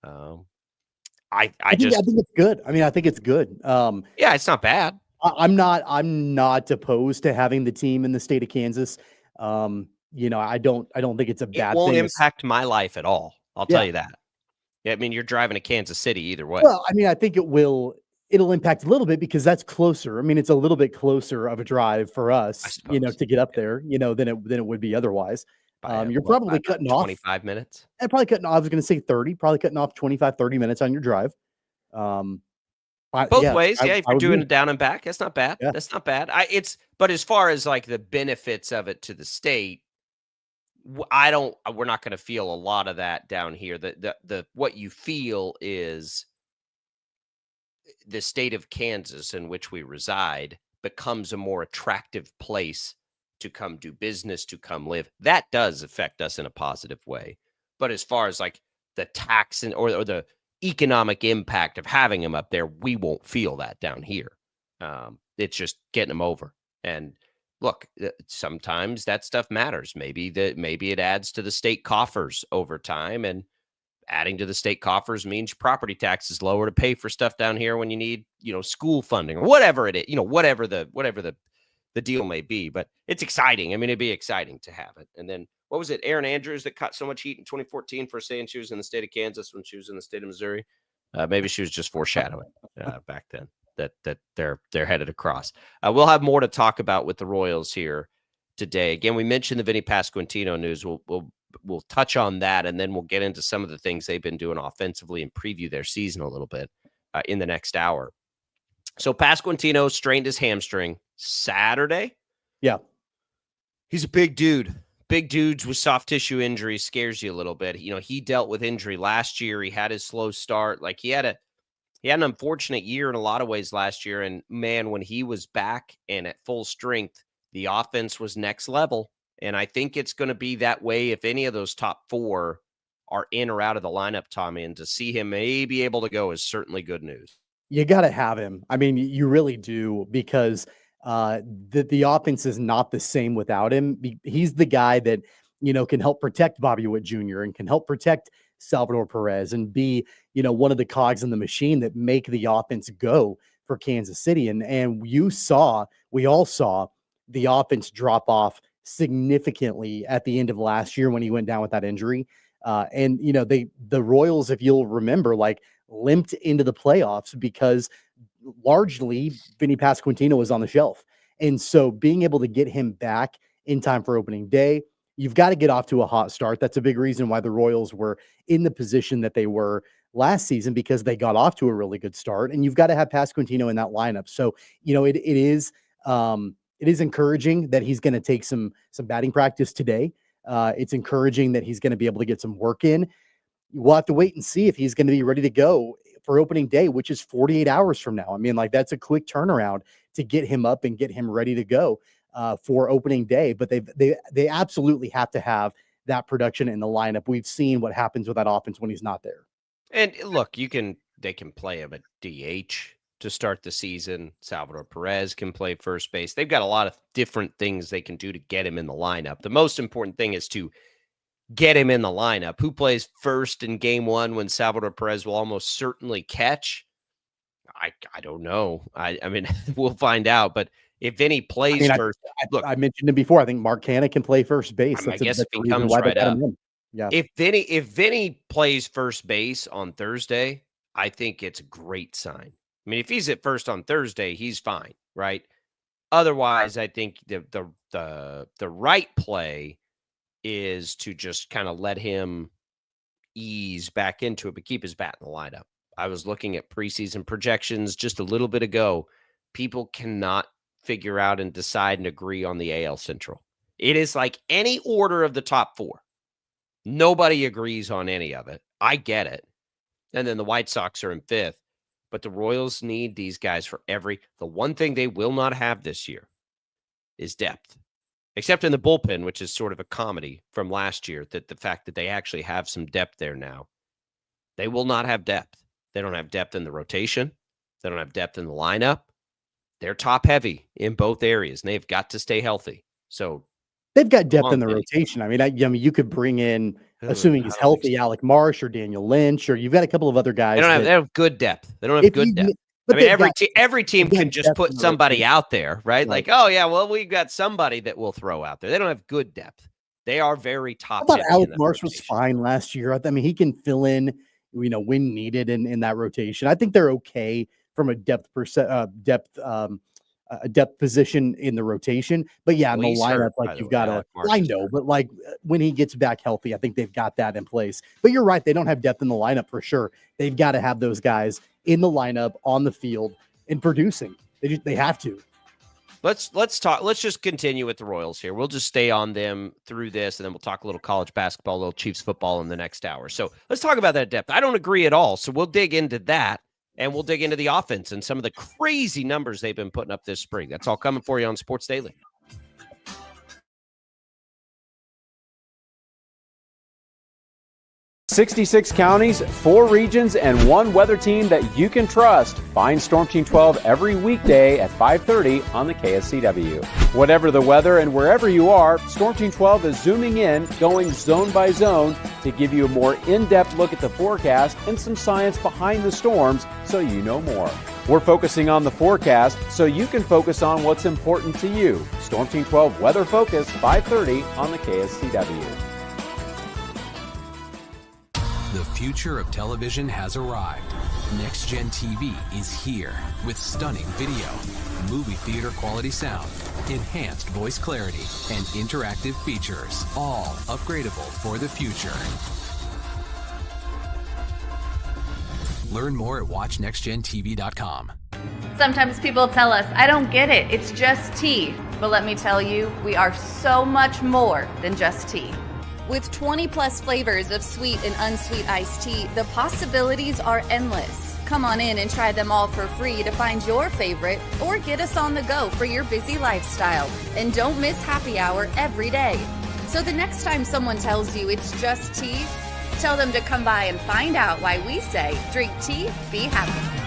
I think it's good. I think it's good. Yeah, it's not bad. I'm not opposed to having the team in the state of Kansas. I don't think it's a bad thing. It won't impact my life at all. I'll tell you that. Yeah, you're driving to Kansas City either way. Well, I think it'll impact a little bit because that's closer. It's a little bit closer of a drive for us, to get up there, than it would be otherwise. You're probably cutting 25 off 25 minutes. And probably cutting off, I was going to say 30, probably cutting off 25, 30 minutes on your drive. Both ways. If you're doing it down and back, that's not bad. Yeah. That's not bad. But as far as like the benefits of it to the state, we're not going to feel a lot of that down here. The what you feel is the state of Kansas in which we reside becomes a more attractive place to come do business, to come live. That does affect us in a positive way. But as far as like the tax or the economic impact of having them up there, we won't feel that down here. It's just getting them over. And look, sometimes that stuff matters. Maybe it adds to the state coffers over time, and adding to the state coffers means property tax is lower to pay for stuff down here when you need, school funding or whatever it is, whatever the deal may be. But it's exciting. It'd be exciting to have it. And then what was it, Erin Andrews that caught so much heat in 2014 for saying she was in the state of Kansas when she was in the state of Missouri? Maybe she was just foreshadowing back then that they're headed across. We'll have more to talk about with the Royals here today. Again, we mentioned the Vinny Pasquantino news. We'll touch on that, and then we'll get into some of the things they've been doing offensively and preview their season a little bit in the next hour. So Pasquantino strained his hamstring Saturday. Yeah. He's a big dude. Big dudes with soft tissue injuries scares you a little bit. You know, he dealt with injury last year. He had his slow start. Like he had an unfortunate year in a lot of ways last year. And man, when he was back and at full strength, the offense was next level. And I think it's going to be that way if any of those top four are in or out of the lineup, Tommy. And to see him maybe able to go is certainly good news. You got to have him. I mean, you really do, because the offense is not the same without him. He's the guy that, you know, can help protect Bobby Witt Jr. and can help protect Salvador Perez and be, you know, one of the cogs in the machine that make the offense go for Kansas City. And we all saw the offense drop off significantly at the end of last year when he went down with that injury. And, you know, the Royals, if you'll remember, like limped into the playoffs because largely Vinny Pasquantino was on the shelf. And so being able to get him back in time for opening day, you've got to get off to a hot start. That's a big reason why the Royals were in the position that they were last season, because they got off to a really good start, and you've got to have Pasquantino in that lineup. So, you know, it is encouraging that he's going to take some batting practice today. It's encouraging that he's going to be able to get some work in. We'll have to wait and see if he's going to be ready to go for opening day, which is 48 hours from now. I mean, like, that's a quick turnaround to get him up and get him ready to go for opening day. But they absolutely have to have that production in the lineup. We've seen what happens with that offense when he's not there. And look, they can play him at DH to start the season. Salvador Perez can play first base. They've got a lot of different things they can do to get him in the lineup. The most important thing is to get him in the lineup. Who plays first in game one when Salvador Perez will almost certainly catch? I don't know. I mean, we'll find out. But if Vinny plays first, look, I mentioned it before. I think Mark Canha can play first base. I guess if he comes right up. Yeah. If Vinny plays first base on Thursday, I think it's a great sign. I mean, if he's at first on Thursday, he's fine, right? Otherwise, I think the right play is to just kind of let him ease back into it, but keep his bat in the lineup. I was looking at preseason projections just a little bit ago. People cannot figure out and decide and agree on the AL Central. It is like any order of the top four. Nobody agrees on any of it. I get it. And then the White Sox are in fifth. But the Royals need these guys for the one thing they will not have this year is depth. Except in the bullpen, which is sort of a comedy from last year, that the fact that they actually have some depth there now. They will not have depth. They don't have depth in the rotation. They don't have depth in the lineup. They're top heavy in both areas, and they've got to stay healthy. So they've got depth in the rotation. I mean, you could bring in, assuming he's healthy, Alec Marsh or Daniel Lynch, or you've got a couple of other guys. They have good depth. They don't have good depth. I mean, every team can just put somebody out there, right? Like, oh, yeah, well, we've got somebody that we'll throw out there. They don't have good depth. They are very top. I thought Alec Marsh was fine last year. I mean, he can fill in, you know, when needed in that rotation. I think they're okay from a depth position in the rotation. But yeah, in the lineup, like you've got to, I know, but like when he gets back healthy, I think they've got that in place. But you're right. They don't have depth in the lineup for sure. They've got to have those guys in the lineup, on the field, and producing. They have to. Let's talk. Let's just continue with the Royals here. We'll just stay on them through this, and then we'll talk a little college basketball, a little Chiefs football in the next hour. So let's talk about that depth. I don't agree at all. So we'll dig into that, and we'll dig into the offense and some of the crazy numbers they've been putting up this spring. That's all coming for you on Sports Daily. 66 counties, 4 regions, and 1 weather team that you can trust. Find Storm Team 12 every weekday at 5:30 on the KSCW. Whatever the weather and wherever you are, Storm Team 12 is zooming in, going zone by zone to give you a more in-depth look at the forecast and some science behind the storms so you know more. We're focusing on the forecast so you can focus on what's important to you. Storm Team 12 Weather Focus, 5:30 on the KSCW. The future of television has arrived. Next Gen TV is here with stunning video, movie theater quality sound, enhanced voice clarity, and interactive features, all upgradable for the future. Learn more at watchnextgentv.com. Sometimes people tell us, I don't get it, it's just tea. But let me tell you, we are so much more than just tea. With 20 plus flavors of sweet and unsweet iced tea, the possibilities are endless. Come on in and try them all for free to find your favorite or get us on the go for your busy lifestyle. And don't miss happy hour every day. So the next time someone tells you it's just tea, tell them to come by and find out why we say, drink tea, be happy.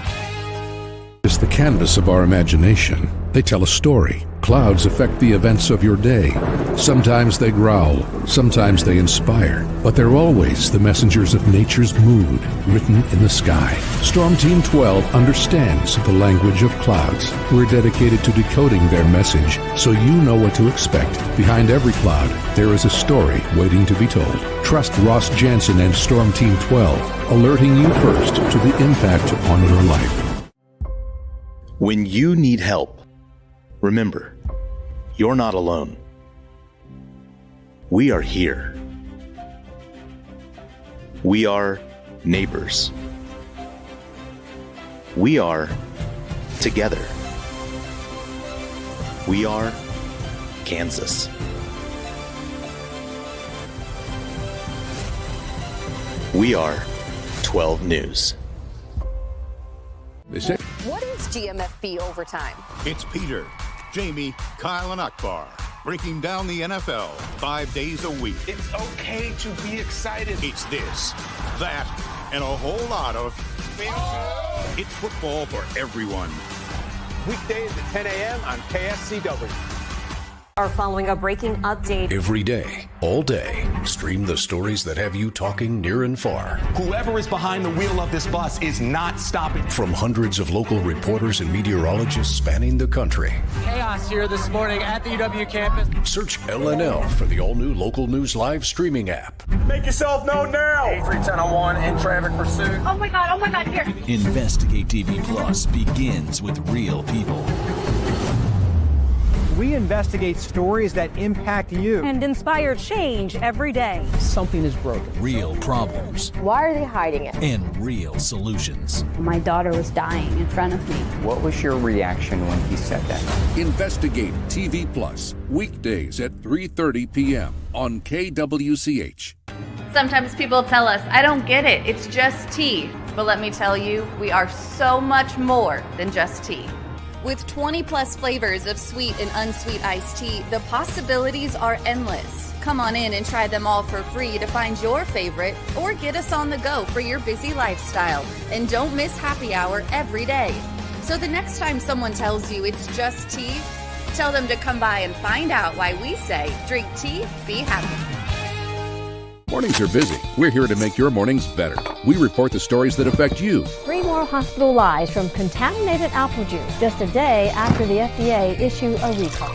Is the canvas of our imagination. They tell a story. Clouds affect the events of your day. Sometimes they growl, sometimes they inspire, but they're always the messengers of nature's mood written in the sky. Storm Team 12 understands the language of clouds. We're dedicated to decoding their message so you know what to expect. Behind every cloud, there is a story waiting to be told. Trust Ross Jansen and Storm Team 12, alerting you first to the impact on your life. When you need help, remember, you're not alone. We are here. We are neighbors. We are together. We are Kansas. We are 12 News. What is GMFB overtime? It's Peter, Jamie, Kyle, and Akbar breaking down the NFL 5 days a week. It's okay to be excited. It's this, that, and a whole lot of... It's football for everyone. Weekdays at 10 a.m. on KSCW. Are following a breaking update. Every day, all day, stream the stories that have you talking near and far. Whoever is behind the wheel of this bus is not stopping. From hundreds of local reporters and meteorologists spanning the country. Chaos here this morning at the UW campus. Search LNL for the all-new Local News Live streaming app. Make yourself known now. 83101 in traffic pursuit. Oh my God, here. Investigate TV Plus begins with real people. We investigate stories that impact you and inspire change every day. Something is broken. Real problems. Why are they hiding it? And real solutions. My daughter was dying in front of me. What was your reaction when he said that? Investigate TV Plus, weekdays at 3:30 p.m. on KWCH. Sometimes people tell us, I don't get it, it's just tea. But let me tell you, we are so much more than just tea. With 20 plus flavors of sweet and unsweet iced tea, the possibilities are endless. Come on in and try them all for free to find your favorite or get us on the go for your busy lifestyle. And don't miss happy hour every day. So the next time someone tells you it's just tea, tell them to come by and find out why we say, drink tea, be happy. Mornings are busy. We're here to make your mornings better. We report the stories that affect you. 3 more hospitalized from contaminated apple juice just a day after the FDA issued a recall.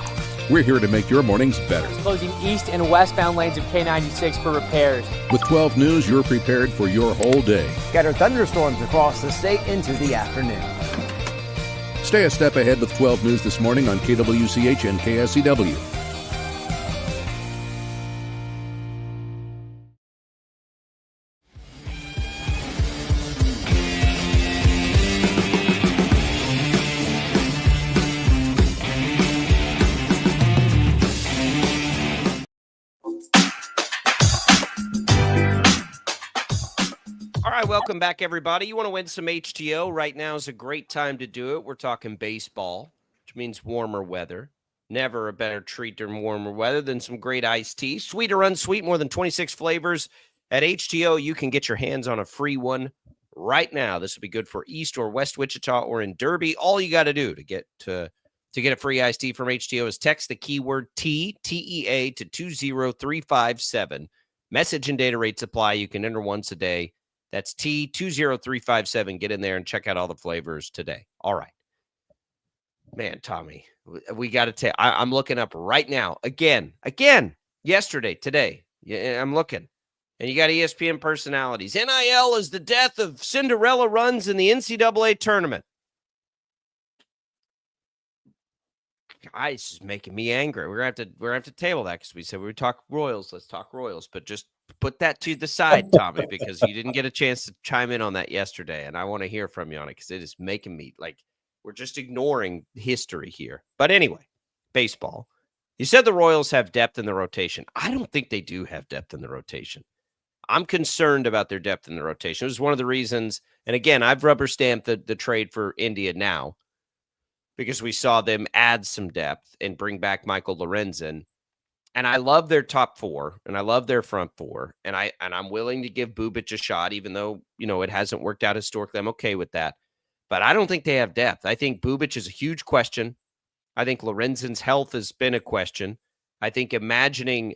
We're here to make your mornings better. Closing east and westbound lanes of K96 for repairs. With 12 News, you're prepared for your whole day. Scatter thunderstorms across the state into the afternoon. Stay a step ahead with 12 News this morning on KWCH and KSCW. All right, welcome back, everybody. You want to win some HTO? Right now is a great time to do it. We're talking baseball, which means warmer weather. Never a better treat during warmer weather than some great iced tea. Sweet or unsweet, more than 26 flavors. At HTO, you can get your hands on a free one right now. This would be good for East or West Wichita or in Derby. All you got to do to get a free iced tea from HTO is text the keyword T, T-E-A, to 20357. Message and data rates apply. You can enter once a day. That's T20357. Get in there and check out all the flavors today. All right. Man, Tommy, we got to tell. I'm looking up right now. Again, yesterday, today. Yeah, I'm looking. And you got ESPN personalities. NIL is the death of Cinderella runs in the NCAA tournament. Guys, this is making me angry. We're gonna have to table that because we said we would talk Royals. Let's talk Royals, but just put that to the side, Tommy, because you didn't get a chance to chime in on that yesterday, and I want to hear from you on it because it is making me like we're just ignoring history here. But anyway, baseball. You said the Royals have depth in the rotation. I don't think they do have depth in the rotation. I'm concerned about their depth in the rotation. It was one of the reasons, and again, I've rubber stamped the trade for India now, because we saw them add some depth and bring back Michael Lorenzen. And I love their top four, and I love their front four, and I'm willing to give Bubic a shot, even though, it hasn't worked out historically. I'm okay with that. But I don't think they have depth. I think Bubic is a huge question. I think Lorenzen's health has been a question. I think imagining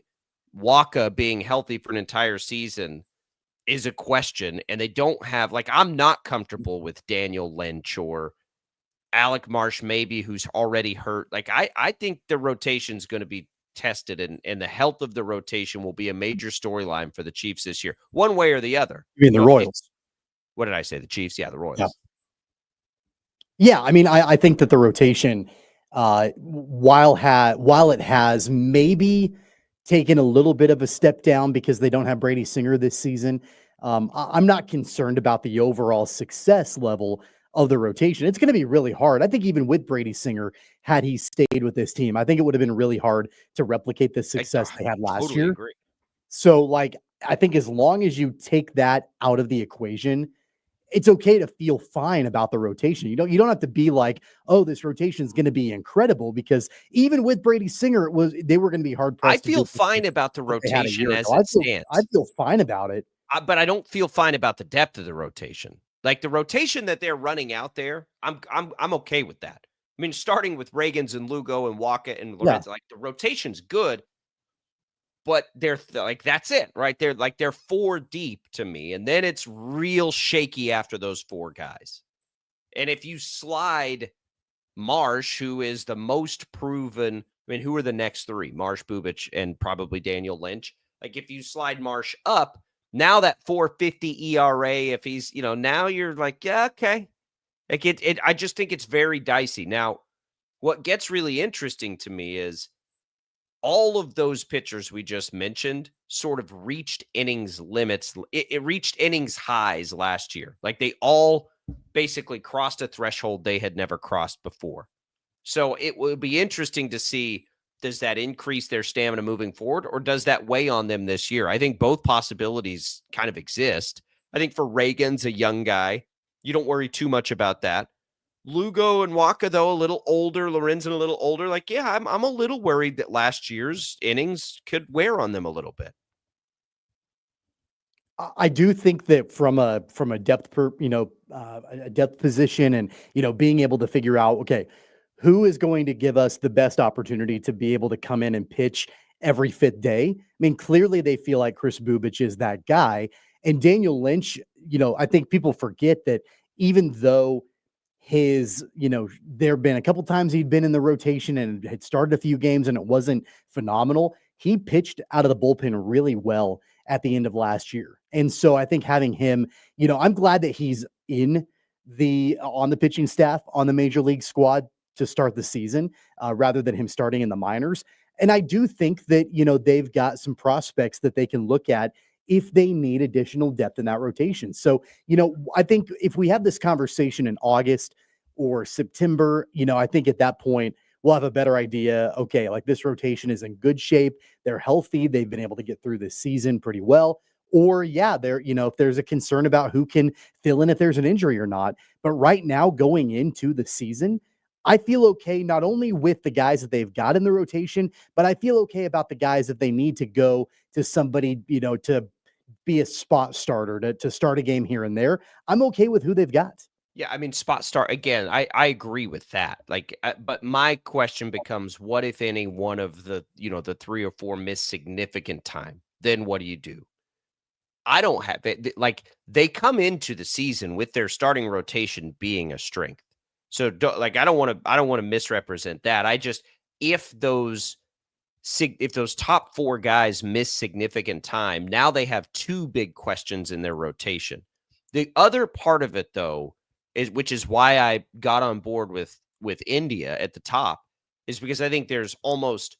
Waka being healthy for an entire season is a question. And they don't have, I'm not comfortable with Daniel Lynch or Alec Marsh, maybe, who's already hurt. I think the rotation's going to be tested, and the health of the rotation will be a major storyline for the Chiefs this year, one way or the other. You mean the Royals? What did I say? The Chiefs? Yeah, the Royals. Yeah. I mean, I think that the rotation, while it has maybe taken a little bit of a step down because they don't have Brady Singer this season, I'm not concerned about the overall success level of the rotation. It's going to be really hard. I think even with Brady Singer, had he stayed with this team, I think it would have been really hard to replicate the success they had last totally year. Agree. So, I think as long as you take that out of the equation, it's okay to feel fine about the rotation. You don't have to be like, oh, this rotation is going to be incredible, because even with Brady Singer, they were going to be hard pressed. I feel fine about the rotation as it stands. I feel fine about it. But I don't feel fine about the depth of the rotation. Like the rotation that they're running out there, I'm okay with that. I mean, starting with Reagans and Lugo and Waka and Lorenzo, the rotation's good, but they're that's it, right? They're four deep to me, and then it's real shaky after those four guys. And if you slide Marsh, who is the most proven, who are the next three? Marsh, Bubic, and probably Daniel Lynch. If you slide Marsh up, now that 4.50 ERA, if he's, now you're yeah, okay. I just think it's very dicey. Now, what gets really interesting to me is all of those pitchers we just mentioned sort of reached innings limits. It reached innings highs last year. They all basically crossed a threshold they had never crossed before. So it will be interesting to see, does that increase their stamina moving forward, or does that weigh on them this year? I think both possibilities kind of exist. I think for Reagan's a young guy, you don't worry too much about that. Lugo and Waka, though, a little older, Lorenzen a little older. I'm a little worried that last year's innings could wear on them a little bit. I do think that from a depth a depth position, and being able to figure out, okay, who is going to give us the best opportunity to be able to come in and pitch every fifth day? I mean, clearly they feel like Chris Bubic is that guy. And Daniel Lynch, I think people forget that even though there have been a couple times he'd been in the rotation and had started a few games and it wasn't phenomenal, he pitched out of the bullpen really well at the end of last year. And so I think having him, I'm glad that he's on the pitching staff on the major league squad to start the season, rather than him starting in the minors. And I do think that, they've got some prospects that they can look at if they need additional depth in that rotation. So, I think if we have this conversation in August or September, I think at that point we'll have a better idea. Okay, this rotation is in good shape. They're healthy. They've been able to get through this season pretty well. Or if there's a concern about who can fill in if there's an injury or not. But right now, going into the season, I feel okay not only with the guys that they've got in the rotation, but I feel okay about the guys that they need to go to somebody, to be a spot starter, to start a game here and there. I'm okay with who they've got. Yeah, spot start again. I agree with that. But my question becomes, what if any one of the, the 3 or 4 miss significant time? Then what do you do? I don't have it. They come into the season with their starting rotation being a strength. So I don't want to misrepresent that. If those if those top 4 guys miss significant time, now they have 2 big questions in their rotation. The other part of it, though, which is why I got on board with India at the top, is because I think there's almost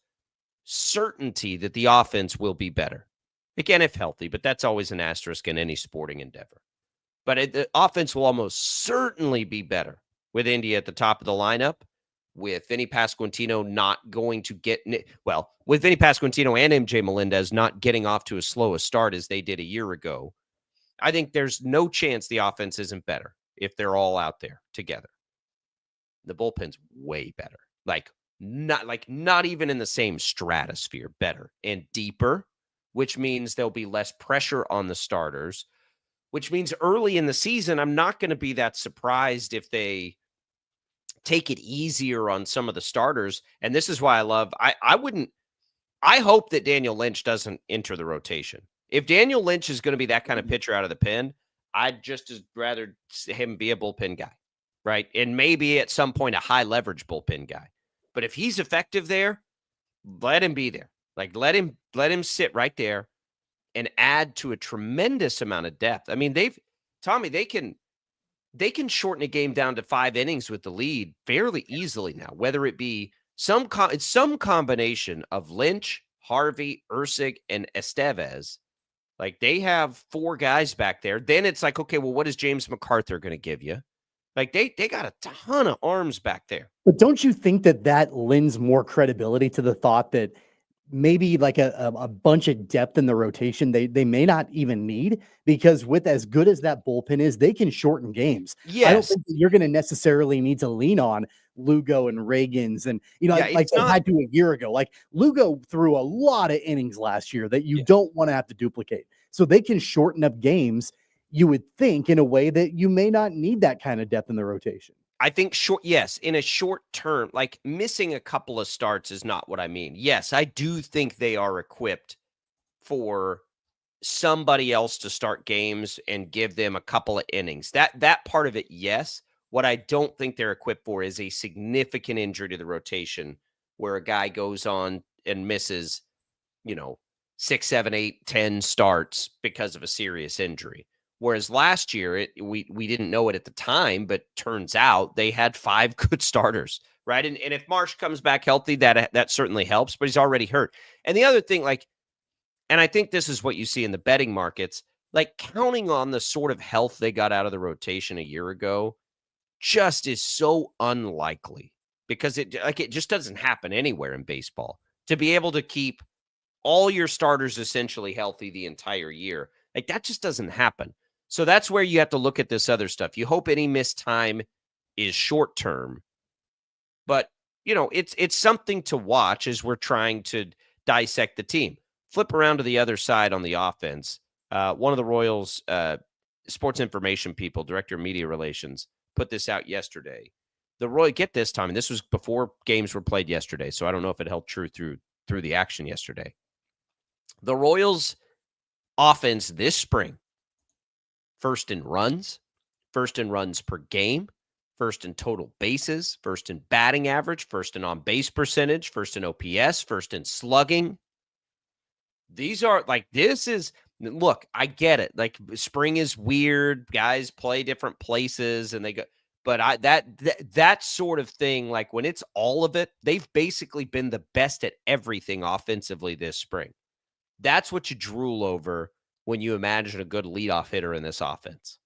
certainty that the offense will be better. Again, if healthy, but that's always an asterisk in any sporting endeavor. But the offense will almost certainly be better with India at the top of the lineup, with Vinny Pasquantino not going to get – well, with Vinny Pasquantino and MJ Melendez not getting off to as slow a start as they did a year ago. I think there's no chance the offense isn't better if they're all out there together. The bullpen's way better. Not even in the same stratosphere, better and deeper, which means there'll be less pressure on the starters, which means early in the season, I'm not going to be that surprised if they take it easier on some of the starters. And this is why I hope that Daniel Lynch doesn't enter the rotation. If Daniel Lynch is going to be that kind of pitcher out of the pen, I'd just as rather him be a bullpen guy, right? And maybe at some point a high leverage bullpen guy. But if he's effective there, let him be there. Let him sit right there and add to a tremendous amount of depth. I mean, they can shorten a game down to 5 innings with the lead fairly easily now, whether it be some combination of Lynch, Harvey, Ursig, and Estevez. They have 4 guys back there. Then it's okay, well, what is James MacArthur going to give you? They got a ton of arms back there. But don't you think that lends more credibility to the thought that maybe a bunch of depth in the rotation they may not even need, because with as good as that bullpen is, they can shorten games. Yes. I don't think that you're going to necessarily need to lean on Lugo and Reagans and they had to a year ago. Lugo threw a lot of innings last year that you don't want to have to duplicate. So they can shorten up games, you would think, in a way that you may not need that kind of depth in the rotation. I think in a short term, missing a couple of starts is not what I mean. Yes, I do think they are equipped for somebody else to start games and give them a couple of innings. That part of it, yes. What I don't think they're equipped for is a significant injury to the rotation where a guy goes on and misses, 6, 7, 8, 10 starts because of a serious injury. Whereas last year, we didn't know it at the time, but turns out they had 5 good starters, right? And if Marsh comes back healthy, that certainly helps, but he's already hurt. And the other thing, and I think this is what you see in the betting markets, counting on the sort of health they got out of the rotation a year ago just is so unlikely, because it just doesn't happen anywhere in baseball. To be able to keep all your starters essentially healthy the entire year, that just doesn't happen. So that's where you have to look at this other stuff. You hope any missed time is short term, but it's something to watch as we're trying to dissect the team. Flip around to the other side on the offense. One of the Royals sports information people, director of media relations, put this out yesterday. Get this, Tommy. This was before games were played yesterday, so I don't know if it held true through the action yesterday. The Royals offense this spring, first in runs per game, first in total bases, first in batting average, first in on-base percentage, first in OPS, first in slugging. These are look, I get it. Spring is weird. Guys play different places and they go, but that sort of thing, when it's all of it, they've basically been the best at everything offensively this spring. That's what you drool over when you imagine a good leadoff hitter in this offense.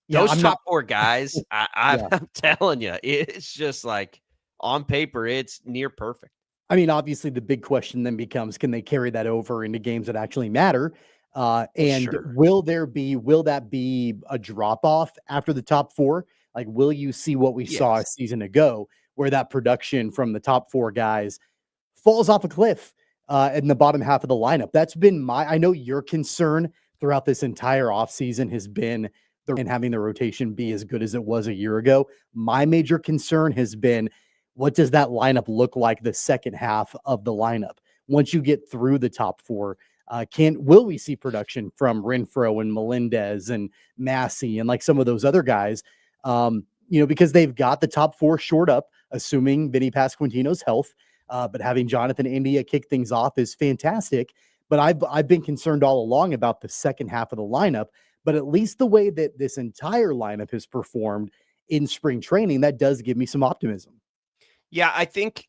Those top 4 guys, I'm telling you, it's just on paper, it's near perfect. I mean, obviously, the big question then becomes, can they carry that over into games that actually matter? And Sure. will that be a drop-off after the top 4? Will you see what we saw a season ago, where that production from the top 4 guys falls off a cliff in the bottom half of the lineup? That's been I know your concern throughout this entire offseason has been having the rotation be as good as it was a year ago. My major concern has been, what does that lineup look like the second half of the lineup? Once you get through the top 4, will we see production from Renfroe and Melendez and Massey and some of those other guys? Because they've got the top 4 shored up, assuming Vinny Pasquantino's health. But having Jonathan India kick things off is fantastic. But I've been concerned all along about the second half of the lineup. But at least the way that this entire lineup has performed in spring training, that does give me some optimism. Yeah, I think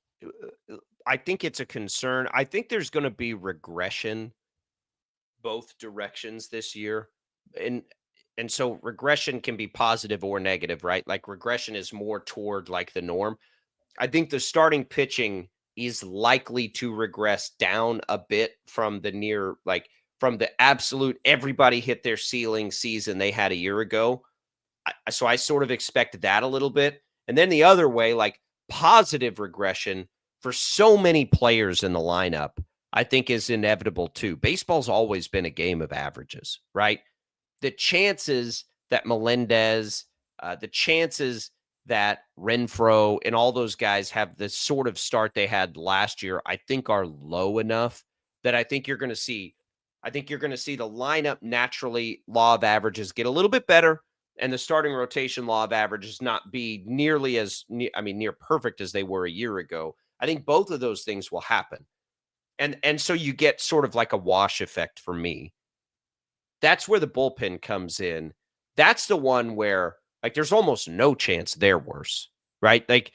it's a concern. I think there's going to be regression both directions this year. And so regression can be positive or negative, right? Like regression is more toward like the norm. I think the starting pitching is likely to regress down a bit from from the absolute everybody hit their ceiling season they had a year ago. So I sort of expect that a little bit. And then the other way, like positive regression for so many players in the lineup, I think is inevitable too. Baseball's always been a game of averages, right? The chances that Melendez, the chances that Renfroe and all those guys have the sort of start they had last year, I think are low enough that I think you're going to see the lineup naturally, law of averages, get a little bit better, and the starting rotation law of averages not be nearly as near perfect as they were a year ago. I think both of those things will happen. And so you get sort of like a wash effect for me. That's where the bullpen comes in. That's the one where like there's almost no chance they're worse, right? Like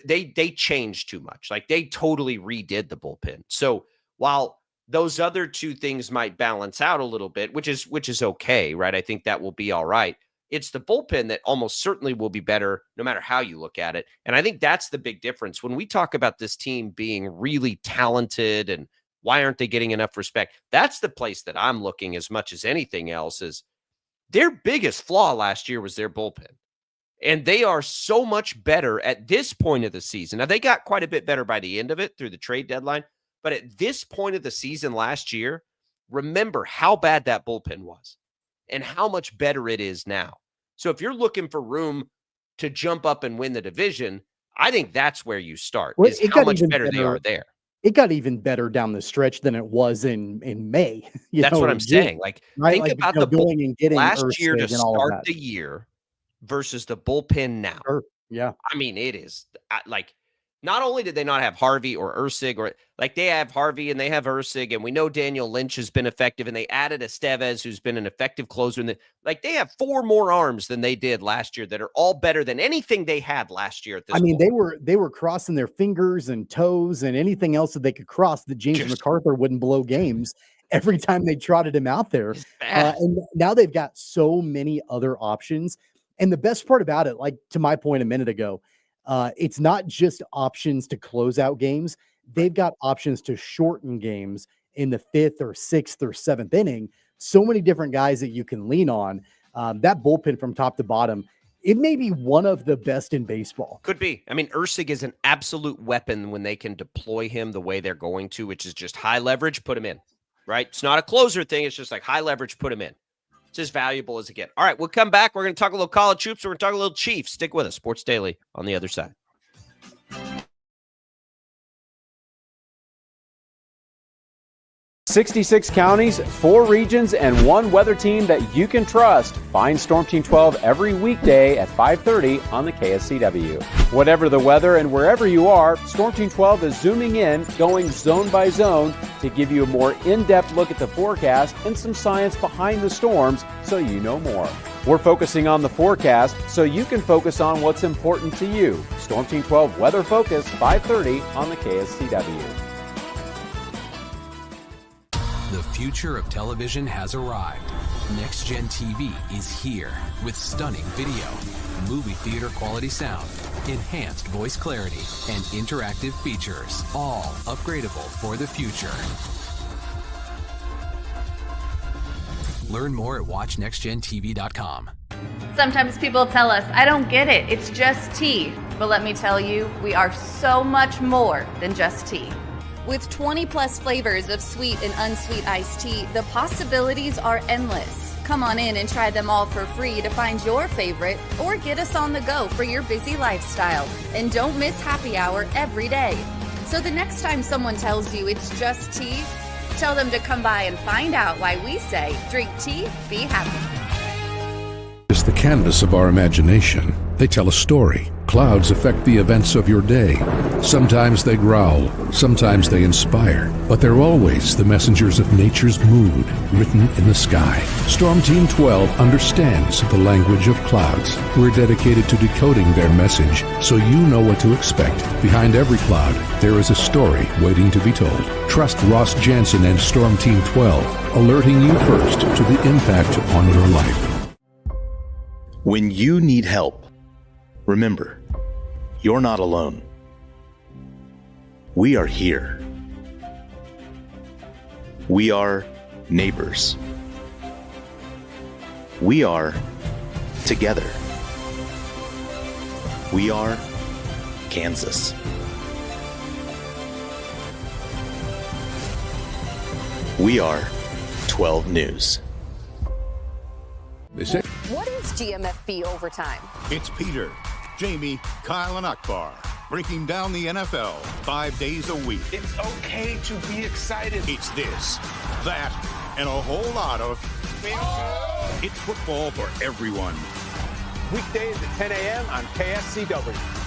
they changed too much. Like they totally redid the bullpen. So while those other two things might balance out a little bit, which is okay, right? I think that will be all right. It's the bullpen that almost certainly will be better no matter how you look at it. And I think that's the big difference. When we talk about this team being really talented and why aren't they getting enough respect, that's the place that I'm looking as much as anything else. Is their biggest flaw last year was their bullpen. And they are so much better at this point of the season. Now, they got quite a bit better by the end of it through the trade deadline. But at this point of the season last year, remember how bad that bullpen was and how much better it is now. So if you're looking for room to jump up and win the division, I think that's where you start, is how much better they are there. It got even better down the stretch than it was in May. That's what I'm saying. Like, right? think about the going and getting last year to and all start of that. the year versus the bullpen now. Sure. Yeah. I mean, it is like, not only did they not have Harvey or Ursig, or like they have Harvey and they have Ursig, and we know Daniel Lynch has been effective, and they added Estevez, who's been an effective closer. And like they have 4 more arms than they did last year that are all better than anything they had last year at this point. They were crossing their fingers and toes and anything else that they could cross that James MacArthur wouldn't blow games every time they trotted him out there. And now they've got so many other options. And the best part about it, like to my point a minute ago, it's not just options to close out games. They've got options to shorten games in the 5th or 6th or 7th inning. So many different guys that you can lean on. That bullpen from top to bottom, it may be one of the best in baseball. Could be. I mean, Ursig is an absolute weapon when they can deploy him the way they're going to, which is just high leverage, put him in, right? It's not a closer thing. It's just like high leverage, put him in. It's as valuable as it gets. All right, we'll come back. We're going to talk a little college hoops. We're going to talk a little Chiefs. Stick with us. Sports Daily on the other side. 66 counties, 4 regions, and 1 weather team that you can trust. Find Storm Team 12 every weekday at 5:30 on the KSCW. Whatever the weather and wherever you are, Storm Team 12 is zooming in, going zone by zone to give you a more in-depth look at the forecast and some science behind the storms so you know more. We're focusing on the forecast so you can focus on what's important to you. Storm Team 12 Weather Focus, 5:30 on the KSCW. The future of television has arrived. Next Gen TV is here with stunning video, movie theater quality sound, enhanced voice clarity, and interactive features, all upgradable for the future. Learn more at watchnextgentv.com. Sometimes people tell us, I don't get it, it's just tea. But let me tell you, we are so much more than just tea. With 20 plus flavors of sweet and unsweet iced tea, the possibilities are endless. Come on in and try them all for free to find your favorite, or get us on the go for your busy lifestyle. And don't miss happy hour every day. So the next time someone tells you it's just tea, tell them to come by and find out why we say, drink tea, be happy. It's the canvas of our imagination. They tell a story. Clouds affect the events of your day. Sometimes they growl, sometimes they inspire, but they're always the messengers of nature's mood written in the sky. Storm Team 12 understands the language of clouds. We're dedicated to decoding their message so you know what to expect. Behind every cloud, there is a story waiting to be told. Trust Ross Jansen and Storm Team 12, alerting you first to the impact on your life. When you need help, remember, you're not alone. We are here. We are neighbors. We are together. We are Kansas. We are 12 News. What is GMFB overtime? It's Peter, Jamie, Kyle, and Akbar breaking down the NFL 5 days a week. It's okay to be excited. It's this, that, and a whole lot of... It's football for everyone. Weekdays at 10 a.m. on KSCW.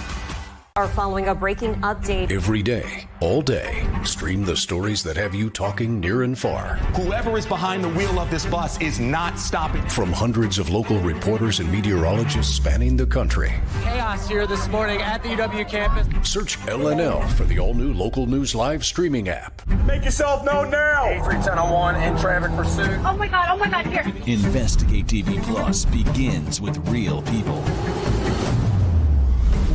Are following a breaking update. Every day, all day, stream the stories that have you talking near and far. Whoever is behind the wheel of this bus is not stopping. From hundreds of local reporters and meteorologists spanning the country. Chaos here this morning at the UW campus. Search LNL for the all-new Local News Live streaming app. Make yourself known now. 8310 in traffic pursuit. Oh my God, here. Investigate TV Plus begins with real people.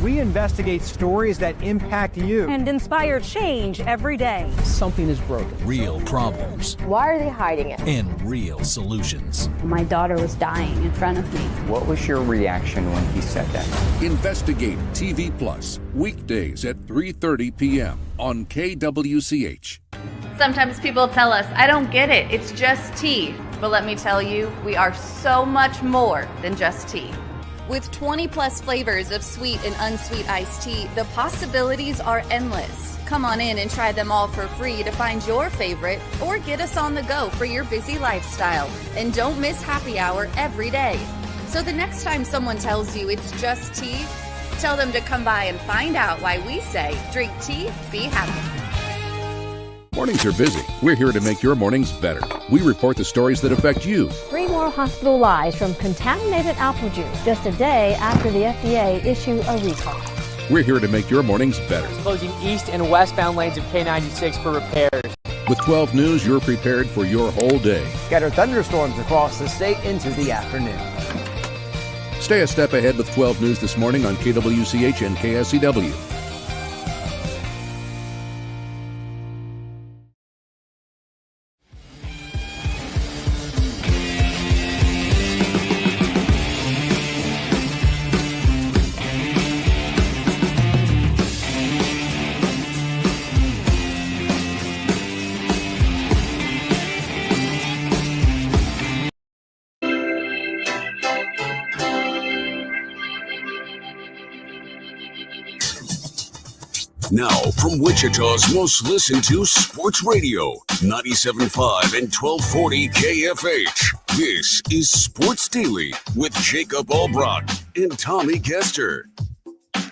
We investigate stories that impact you. And inspire change every day. Something is broken. Real problems. Why are they hiding it? And real solutions. My daughter was dying in front of me. What was your reaction when he said that? Investigate TV Plus, weekdays at 3:30 p.m. on KWCH. Sometimes people tell us, I don't get it, it's just tea. But let me tell you, we are so much more than just tea. With 20 plus flavors of sweet and unsweet iced tea, the possibilities are endless. Come on in and try them all for free to find your favorite or get us on the go for your busy lifestyle. And don't miss happy hour every day. So the next time someone tells you it's just tea, tell them to come by and find out why we say drink tea, be happy. Mornings are busy. We're here to make your mornings better. We report the stories that affect you. 3 more hospitalized from contaminated apple juice just a day after the FDA issue a recall. We're here to make your mornings better. Closing east and westbound lanes of K96 for repairs. With 12 News, you're prepared for your whole day. Scattered thunderstorms across the state into the afternoon. Stay a step ahead with 12 News this morning on KWCH and KSCW. Now, from Wichita's most listened to sports radio, 97.5 and 1240 KFH. This is Sports Daily with Jacob Albrock and Tommy Kester. All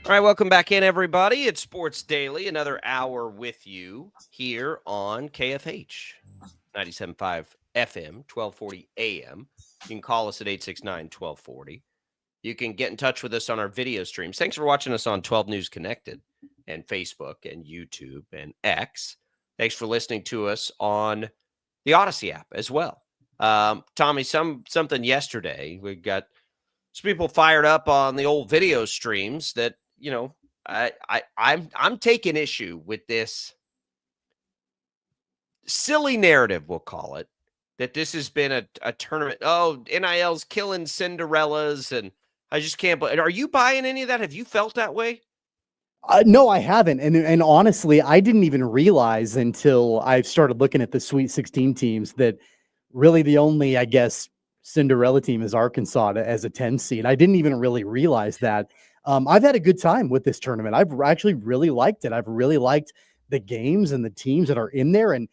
right, welcome back in, everybody. It's Sports Daily, another hour with you here on KFH, 97.5 FM, 1240 AM. You can call us at 869-1240. You can get in touch with us on our video streams. Thanks for watching us on 12 News Connected and Facebook and YouTube and X. Thanks for listening to us on the Odyssey app as well. Tommy, something yesterday. We got some people fired up on the old video streams that, you know, I'm taking issue with this silly narrative, we'll call it, that this has been a tournament. Oh, NIL's killing Cinderellas, and I just can't believe. Are you buying any of that? Have you felt that way? No, I haven't. And honestly, I didn't even realize until I started looking at the Sweet 16 teams that really the only, I guess, Cinderella team is Arkansas as a 10 seed. I didn't even really realize that. I've had a good time with this tournament. I've actually really liked it. I've really liked the games and the teams that are in there. And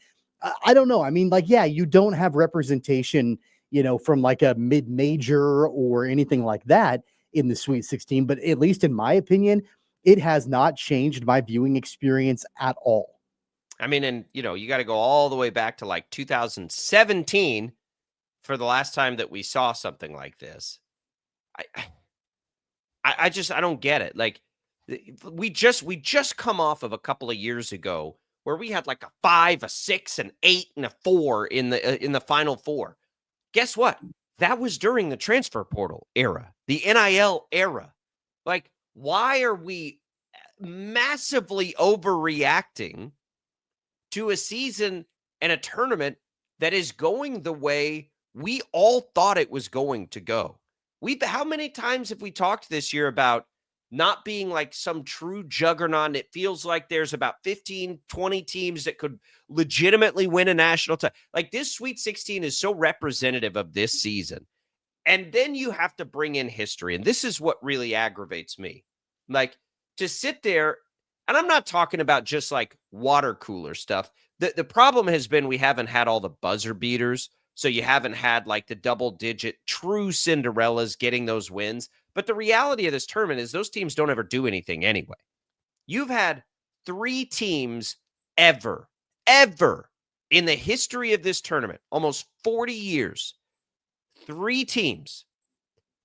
I don't know. I mean, like, yeah, you don't have representation, you know, from like a mid-major or anything like that. in the Sweet 16, but at least in my opinion, it has not changed my viewing experience at all. I mean, and you got to go all the way back to like 2017 for the last time that we saw something like this. I don't get it. Like we just come off of a couple of years ago where we had like a 5, a 6, an 8, and a 4 in the Final Four. Guess what? That was during the transfer portal era, the NIL era. Like, why are we massively overreacting to a season and a tournament that is going the way we all thought it was going to go? How many times have we talked this year about not being like some true juggernaut? It feels like there's about 15, 20 teams that could legitimately win a national title. Like, this Sweet 16 is so representative of this season. And then you have to bring in history. And this is what really aggravates me. Like, to sit there, and I'm not talking about just like water cooler stuff. The problem has been we haven't had all the buzzer beaters. So you haven't had like the double-digit true Cinderellas getting those wins. But the reality of this tournament is those teams don't ever do anything anyway. You've had 3 teams ever in the history of this tournament, almost 40 years, 3 teams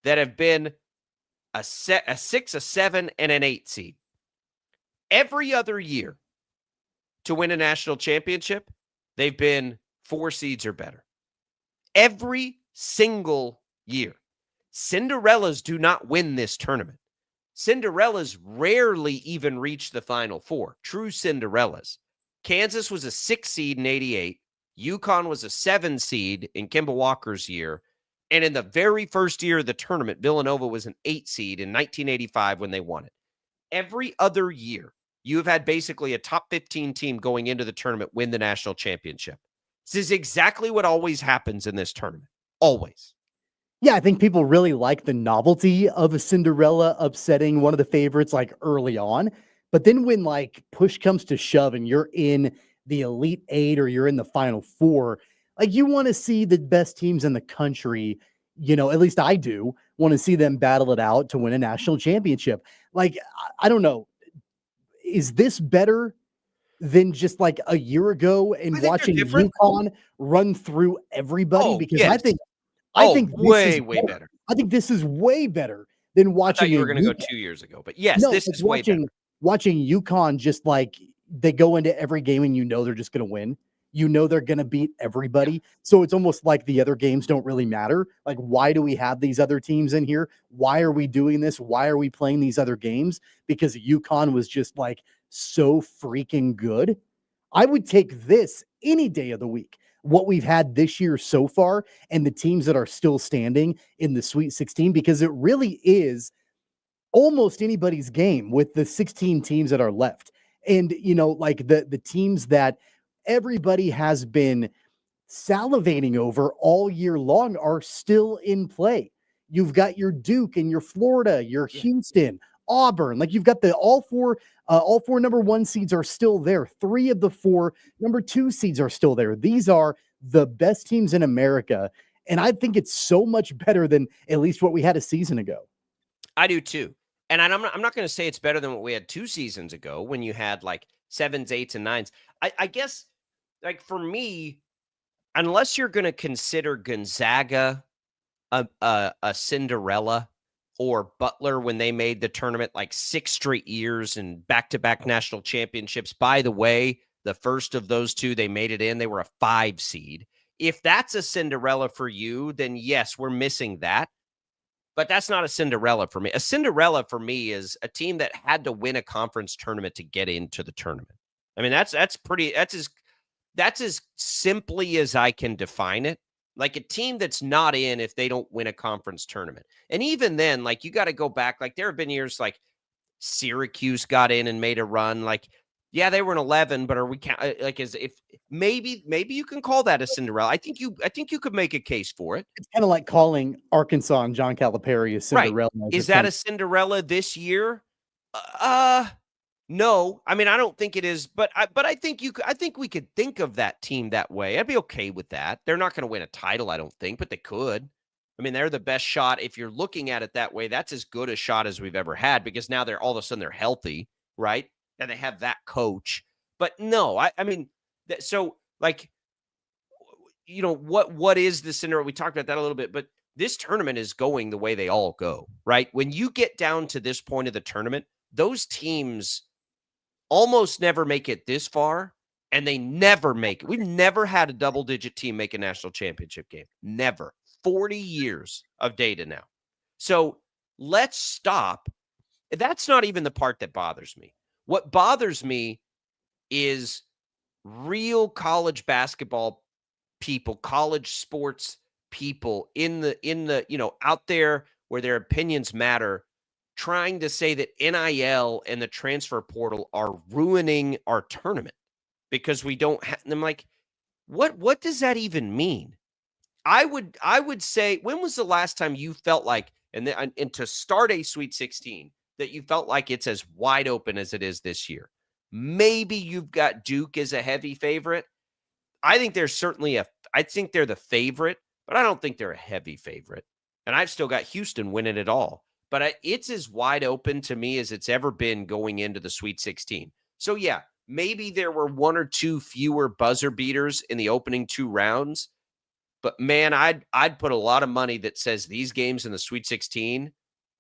that have been a 6, a 7, and an 8 seed. Every other year to win a national championship, they've been 4 seeds or better. Every single year. Cinderellas do not win this tournament. Cinderellas rarely even reach the Final Four. True Cinderellas. Kansas was a 6 seed in 88. UConn was a 7 seed in Kemba Walker's year. And in the very first year of the tournament, Villanova was an 8 seed in 1985 when they won it. Every other year, you have had basically a top 15 team going into the tournament win the national championship. This is exactly what always happens in this tournament. Always. Yeah, I think people really like the novelty of a Cinderella upsetting one of the favorites like early on. But then when like push comes to shove and you're in the Elite 8 or you're in the Final Four, like you want to see the best teams in the country, at least I do, want to see them battle it out to win a national championship. Like, I don't know. Is this better than just like a year ago and watching UConn run through everybody? Because yes. I think way better. I think this is way better than watching. I thought you were going to go 2 years ago, but yes, this is way better. Watching UConn just like they go into every game and they're just going to win. They're going to beat everybody. Yeah. So it's almost like the other games don't really matter. Like, why do we have these other teams in here? Why are we doing this? Why are we playing these other games? Because UConn was just like so freaking good. I would take this any day of the week. What we've had this year so far and the teams that are still standing in the Sweet 16, because it really is almost anybody's game with the 16 teams that are left. And, like the teams that everybody has been salivating over all year long are still in play. You've got your Duke and your Florida, your Houston, Auburn. Like, you've got all four number 1 seeds are still there. 3 of the 4 number 2 seeds are still there. These are the best teams in America. And I think it's so much better than at least what we had a season ago. I do too. And I'm not going to say it's better than what we had 2 seasons ago when you had like 7s, 8s, and 9s. I guess, like, for me, unless you're going to consider Gonzaga a Cinderella, or Butler when they made the tournament like 6 straight years and back-to-back national championships. By the way, the first of those 2, they made it in. They were a 5 seed. If that's a Cinderella for you, then yes, we're missing that. But that's not a Cinderella for me. A Cinderella for me is a team that had to win a conference tournament to get into the tournament. I mean, that's as simply as I can define it. Like, a team that's not in if they don't win a conference tournament. And even then, like, you got to go back. Like, there have been years like Syracuse got in and made a run. Like, yeah, they were an 11, but are we like, as if maybe you can call that a Cinderella? I think you could make a case for it. It's kind of like calling Arkansas and John Calipari a Cinderella. Right. Is that a Cinderella this year? No, I mean, I don't think it is, but I think we could think of that team that way. I'd be okay with that. They're not going to win a title, I don't think, but they could. I mean, they're the best shot. If you're looking at it that way, that's as good a shot as we've ever had because now they're all of a sudden they're healthy, right? And they have that coach. But no, I mean, so like, what is the scenario? We talked about that a little bit, but this tournament is going the way they all go, right? When you get down to this point of the tournament, those teams almost never make it this far, and they never make it. We've never had a double-digit team make a national championship game. Never. 40 years of data now. So let's stop. That's not even the part that bothers me. What bothers me is real college basketball people, college sports people in the out there where their opinions matter, trying to say that NIL and the transfer portal are ruining our tournament because we don't have them. Like, what does that even mean? I would say, when was the last time you felt like, and to start a Sweet 16, that you felt like it's as wide open as it is this year? Maybe you've got Duke as a heavy favorite. I think there's certainly I think they're the favorite, but I don't think they're a heavy favorite. And I've still got Houston winning it all. But it's as wide open to me as it's ever been going into the Sweet 16. So, yeah, maybe there were one or two fewer buzzer beaters in the opening 2 rounds. But, man, I'd put a lot of money that says these games in the Sweet 16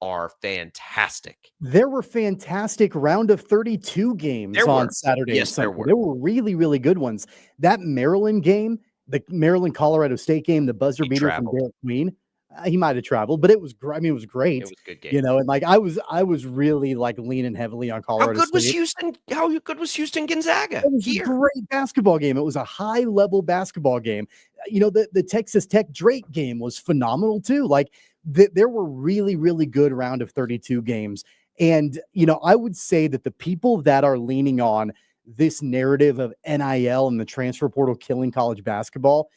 are fantastic. There were fantastic round of 32 games on Saturday and Sunday. There were really, really good ones. That Maryland game, the Maryland-Colorado State game, the buzzer beater from Derek Queen, he might have traveled, but it was great. I mean, it was great. It was a good game. And like I was really like leaning heavily on Colorado State. How good was Houston Gonzaga? It was a great basketball game. It was a high-level basketball game. The Texas Tech Drake game was phenomenal too. Like there were really, really good round of 32 games. And, I would say that the people that are leaning on this narrative of NIL and the transfer portal killing college basketball,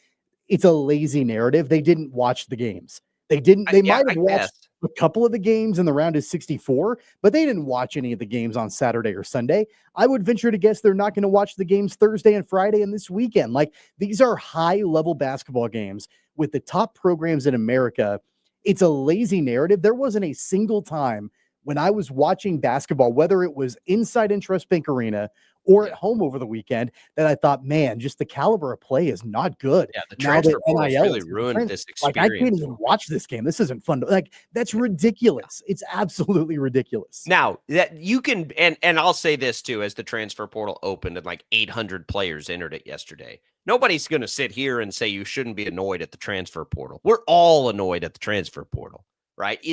it's a lazy narrative. They didn't watch the games. They might have watched a couple of the games in the round of 64, but they didn't watch any of the games on Saturday or Sunday. I would venture to guess they're not going to watch the games Thursday and Friday and this weekend. Like, these are high-level basketball games with the top programs in America. It's a lazy narrative. There wasn't a single time when I was watching basketball, whether it was inside Intrust Bank Arena or at home over the weekend, that I thought, man, just the caliber of play is not good. Yeah, the transfer portal really ruined this experience. Like, I can't even watch this game. This isn't fun. Like, that's ridiculous. It's absolutely ridiculous. Now, that you can, and I'll say this too, as the transfer portal opened and like 800 players entered it yesterday, nobody's going to sit here and say you shouldn't be annoyed at the transfer portal. We're all annoyed at the transfer portal, right?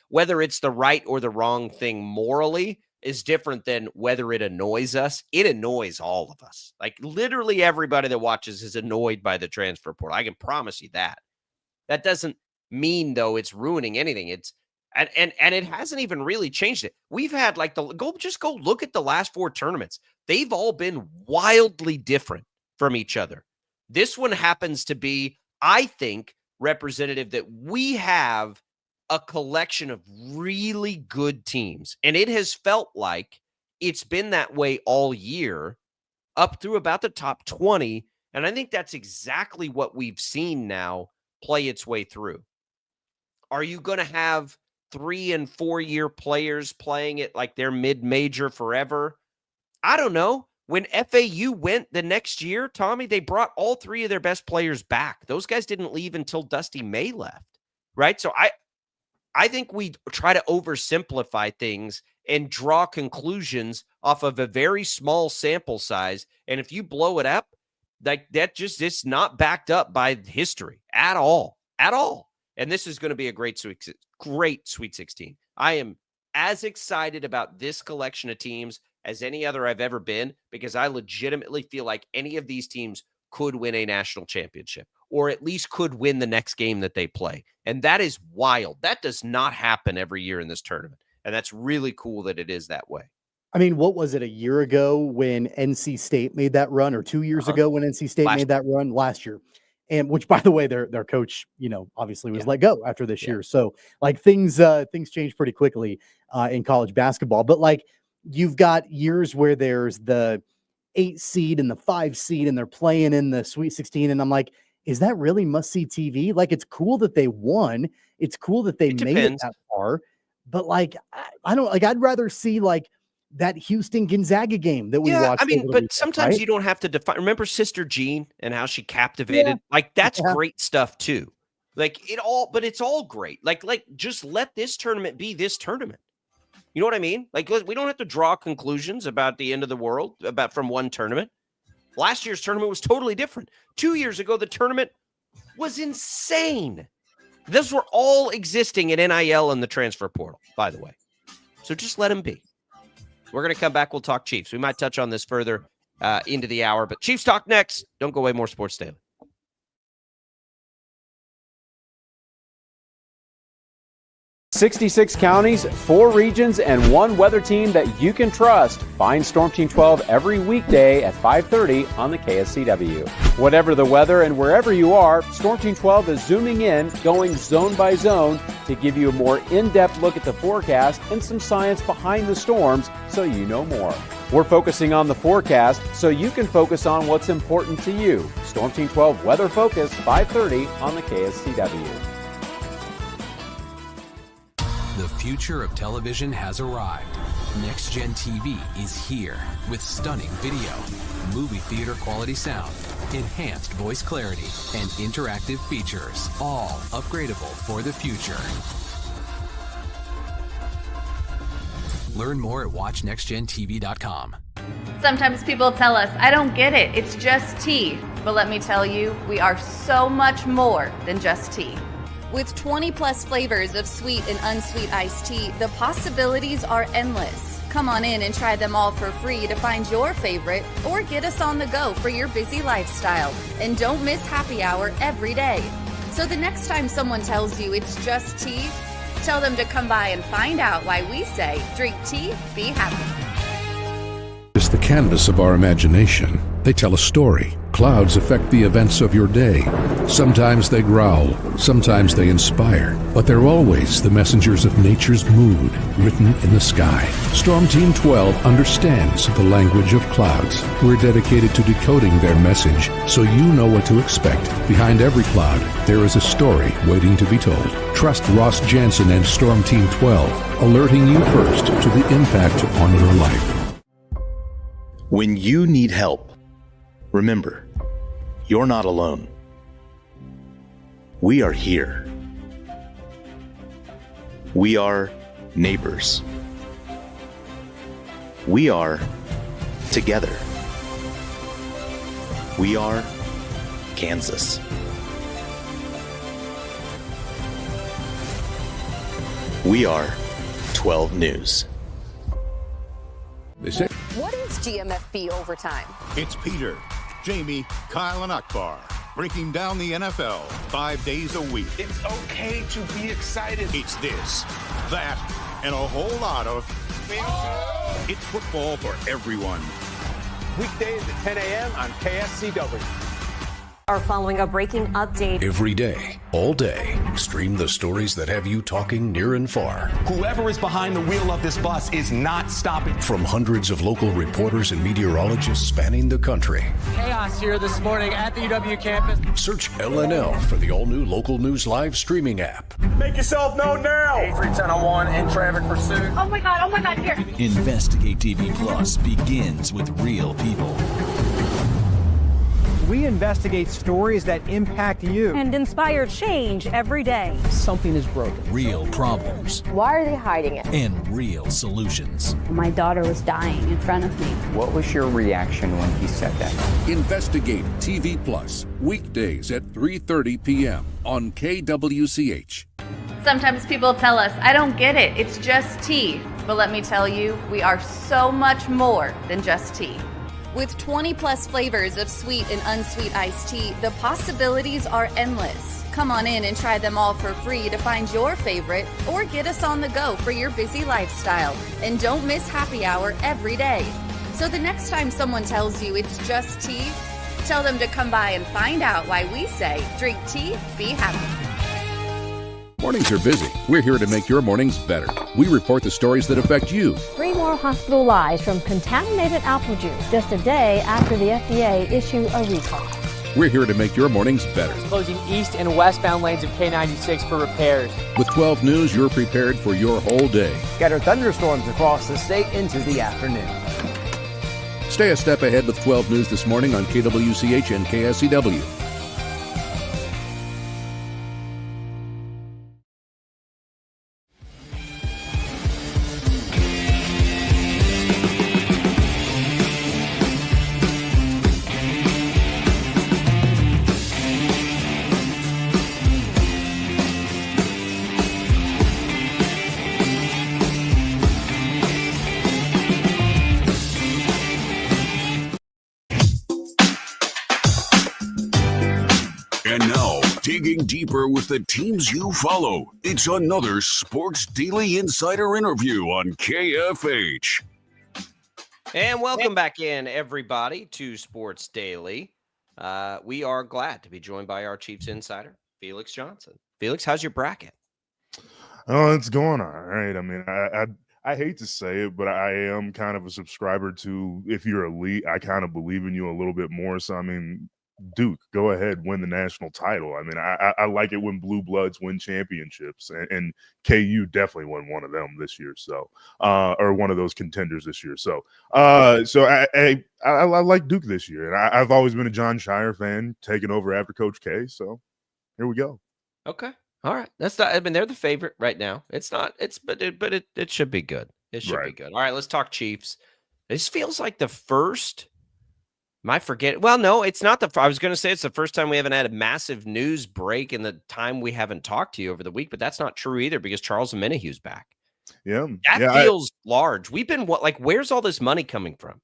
Whether it's the right or the wrong thing morally is different than whether it annoys us. It annoys all of us. Like, literally everybody that watches is annoyed by the transfer portal. I can promise you that. That doesn't mean, though, it's ruining anything. And it hasn't even really changed it. We've had go look at the last 4 tournaments. They've all been wildly different from each other. This one happens to be, I think, representative that we have a collection of really good teams. And it has felt like it's been that way all year up through about the top 20. And I think that's exactly what we've seen now play its way through. Are you going to have 3- and 4-year players playing it like they're mid-major forever? I don't know. When FAU went the next year, Tommy, they brought all 3 of their best players back. Those guys didn't leave until Dusty May left, right? So I think we try to oversimplify things and draw conclusions off of a very small sample size. And if you blow it up, like that, it's not backed up by history at all. And this is going to be a great Sweet 16. I am as excited about this collection of teams as any other I've ever been, because I legitimately feel like any of these teams could win a national championship, or at least could win the next game that they play. And that is wild. That does not happen every year in this tournament. And that's really cool that it is that way. I mean, what was it, a year ago when NC State made that run, or 2 years ago when NC State made that run? Last year. And which, by the way, their coach, obviously was let go after this year. So like things change pretty quickly in college basketball. But like, you've got years where there's the 8 seed and the 5 seed and they're playing in the Sweet 16. And I'm like, is that really must-see TV? Like, it's cool that they won. It's cool that they made it that far. But, like, I don't – like, I'd rather see, like, that Houston-Gonzaga game that we watched. I mean, over the but weekend, sometimes right? you don't have to define – remember Sister Jean and how she captivated? Yeah. Like, that's great stuff too. Like, but it's all great. Like, just let this tournament be this tournament. You know what I mean? Like, we don't have to draw conclusions about the end of the world from one tournament. Last year's tournament was totally different. 2 years ago, the tournament was insane. Those were all existing in NIL and the transfer portal, by the way. So just let them be. We're going to come back. We'll talk Chiefs. We might touch on this further into the hour, but Chiefs talk next. Don't go away. More Sports Daily. 66 counties, 4 regions, and 1 weather team that you can trust. Find Storm Team 12 every weekday at 5:30 on the KSCW. Whatever the weather and wherever you are, Storm Team 12 is zooming in, going zone by zone to give you a more in-depth look at the forecast and some science behind the storms so you know more. We're focusing on the forecast so you can focus on what's important to you. Storm Team 12 Weather Focus, 5:30 on the KSCW. The future of television has arrived. Next Gen TV is here with stunning video, movie theater quality sound, enhanced voice clarity, and interactive features, all upgradable for the future. Learn more at watchnextgentv.com. Sometimes people tell us, I don't get it, it's just tea. But let me tell you, we are so much more than just tea. With 20 plus flavors of sweet and unsweet iced tea, the possibilities are endless. Come on in and try them all for free to find your favorite or get us on the go for your busy lifestyle. And don't miss happy hour every day. So the next time someone tells you it's just tea, tell them to come by and find out why we say, drink tea, be happy. It's the canvas of our imagination. They tell a story. Clouds affect the events of your day. Sometimes they growl, sometimes they inspire, but they're always the messengers of nature's mood written in the sky. Storm Team 12 understands the language of clouds. We're dedicated to decoding their message so you know what to expect. Behind every cloud, there is a story waiting to be told. Trust Ross Jansen and Storm Team 12, alerting you first to the impact on your life. When you need help, remember, you're not alone. We are here. We are neighbors. We are together. We are Kansas. We are 12 News. They say, What is GMFB overtime? It's Peter, Jamie, Kyle, and Akbar breaking down the NFL 5 days a week. It's okay to be excited. It's this, that, and a whole lot of. It's football for everyone. Weekdays at 10 a.m. on KSCW. Are following a breaking update. Every day, all day, stream the stories that have you talking near and far. Whoever is behind the wheel of this bus is not stopping. From hundreds of local reporters and meteorologists spanning the country. Chaos here this morning at the UW campus. Search LNL for the all-new Local News Live streaming app. Make yourself known now. 83101 in traffic pursuit. Oh my God, here. Investigate TV Plus begins with real people. We investigate stories that impact you. And inspire change every day. Something is broken. Real problems. Why are they hiding it? And real solutions. My daughter was dying in front of me. What was your reaction when he said that? Investigate TV Plus, weekdays at 3:30 p.m. on KWCH. Sometimes people tell us, I don't get it, it's just tea. But let me tell you, we are so much more than just tea. With 20 plus flavors of sweet and unsweet iced tea, the possibilities are endless. Come on in and try them all for free to find your favorite or get us on the go for your busy lifestyle. And don't miss happy hour every day. So the next time someone tells you it's just tea, tell them to come by and find out why we say, drink tea, be happy. Mornings are busy. We're here to make your mornings better. We report the stories that affect you. 3 more hospital lies from contaminated apple juice just a day after the FDA issued a recall. We're here to make your mornings better. Closing east and westbound lanes of K96 for repairs. With 12 News, you're prepared for your whole day. Scattered thunderstorms across the state into the afternoon. Stay a step ahead with 12 News this morning on KWCH and KSCW. And now, digging deeper with the teams you follow, it's another Sports Daily Insider interview on KFH. And welcome back in, everybody, to Sports Daily. We are glad to be joined by our Chiefs Insider, Felix Johnson. Felix, how's your bracket? Oh, it's going all right. I mean, I hate to say it, but I am kind of a subscriber to, if you're elite, I kind of believe in you a little bit more. So, I mean, Duke, go ahead, win the national title. I mean, I like it when Blue Bloods win championships, and KU definitely won one of them this year. So, or one of those contenders this year. So, I like Duke this year, and I've always been a John Shire fan, taking over after Coach K. So, here we go. Okay, all right. That's not. I mean, they're the favorite right now. It's not. But it should be good. It should be good. All right, let's talk Chiefs. This feels like the first. Might forget. Well, no, it's not I was going to say it's the first time we haven't had a massive news break in the time we haven't talked to you over the week, but that's not true either because Charles Omenihu's back. Yeah. That feels large. We've been where's all this money coming from?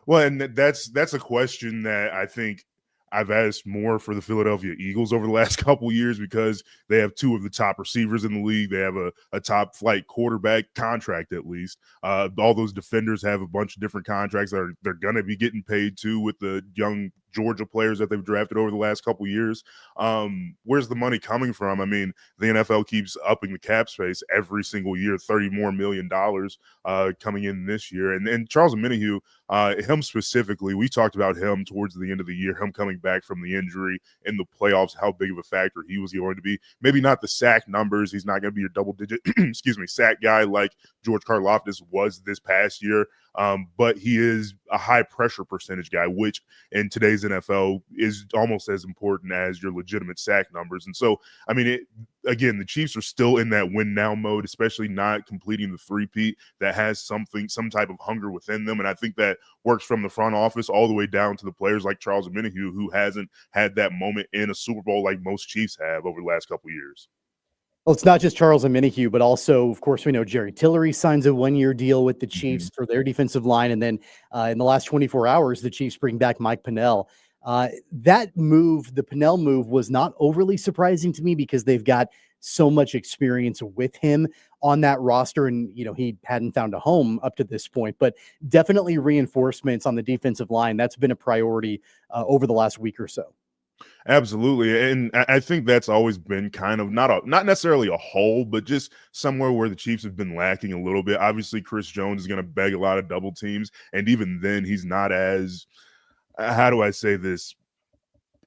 Well, and that's a question that I think I've asked more for the Philadelphia Eagles over the last couple of years because they have two of the top receivers in the league. They have a top flight quarterback contract, at least. All those defenders have a bunch of different contracts that they're going to be getting paid to with the young Georgia players that they've drafted over the last couple of years. Where's the money coming from? I mean, the NFL keeps upping the cap space every single year, $30 more million coming in this year. And Charles Omenihu, him specifically, we talked about him towards the end of the year, him coming back from the injury in the playoffs, how big of a factor he was going to be. Maybe not the sack numbers. He's not going to be your double-digit, sack guy like George Karlaftis was this past year. But he is a high pressure percentage guy, which in today's NFL is almost as important as your legitimate sack numbers. And so, I mean, again, the Chiefs are still in that win now mode, especially not completing the three-peat that has some type of hunger within them. And I think that works from the front office all the way down to the players like Charles Omenihu, who hasn't had that moment in a Super Bowl like most Chiefs have over the last couple of years. Well, it's not just Charles Omenihu, but also, of course, we know Jerry Tillery signs a one-year deal with the Chiefs for their defensive line. And then in the last 24 hours, the Chiefs bring back Mike Pennell. That move, the Pennell move, was not overly surprising to me because they've got so much experience with him on that roster. And, he hadn't found a home up to this point, but definitely reinforcements on the defensive line. That's been a priority over the last week or so. Absolutely. And I think that's always been kind of not necessarily a hole, but just somewhere where the Chiefs have been lacking a little bit. Obviously, Chris Jones is going to beg a lot of double teams. And even then, he's not as, how do I say this,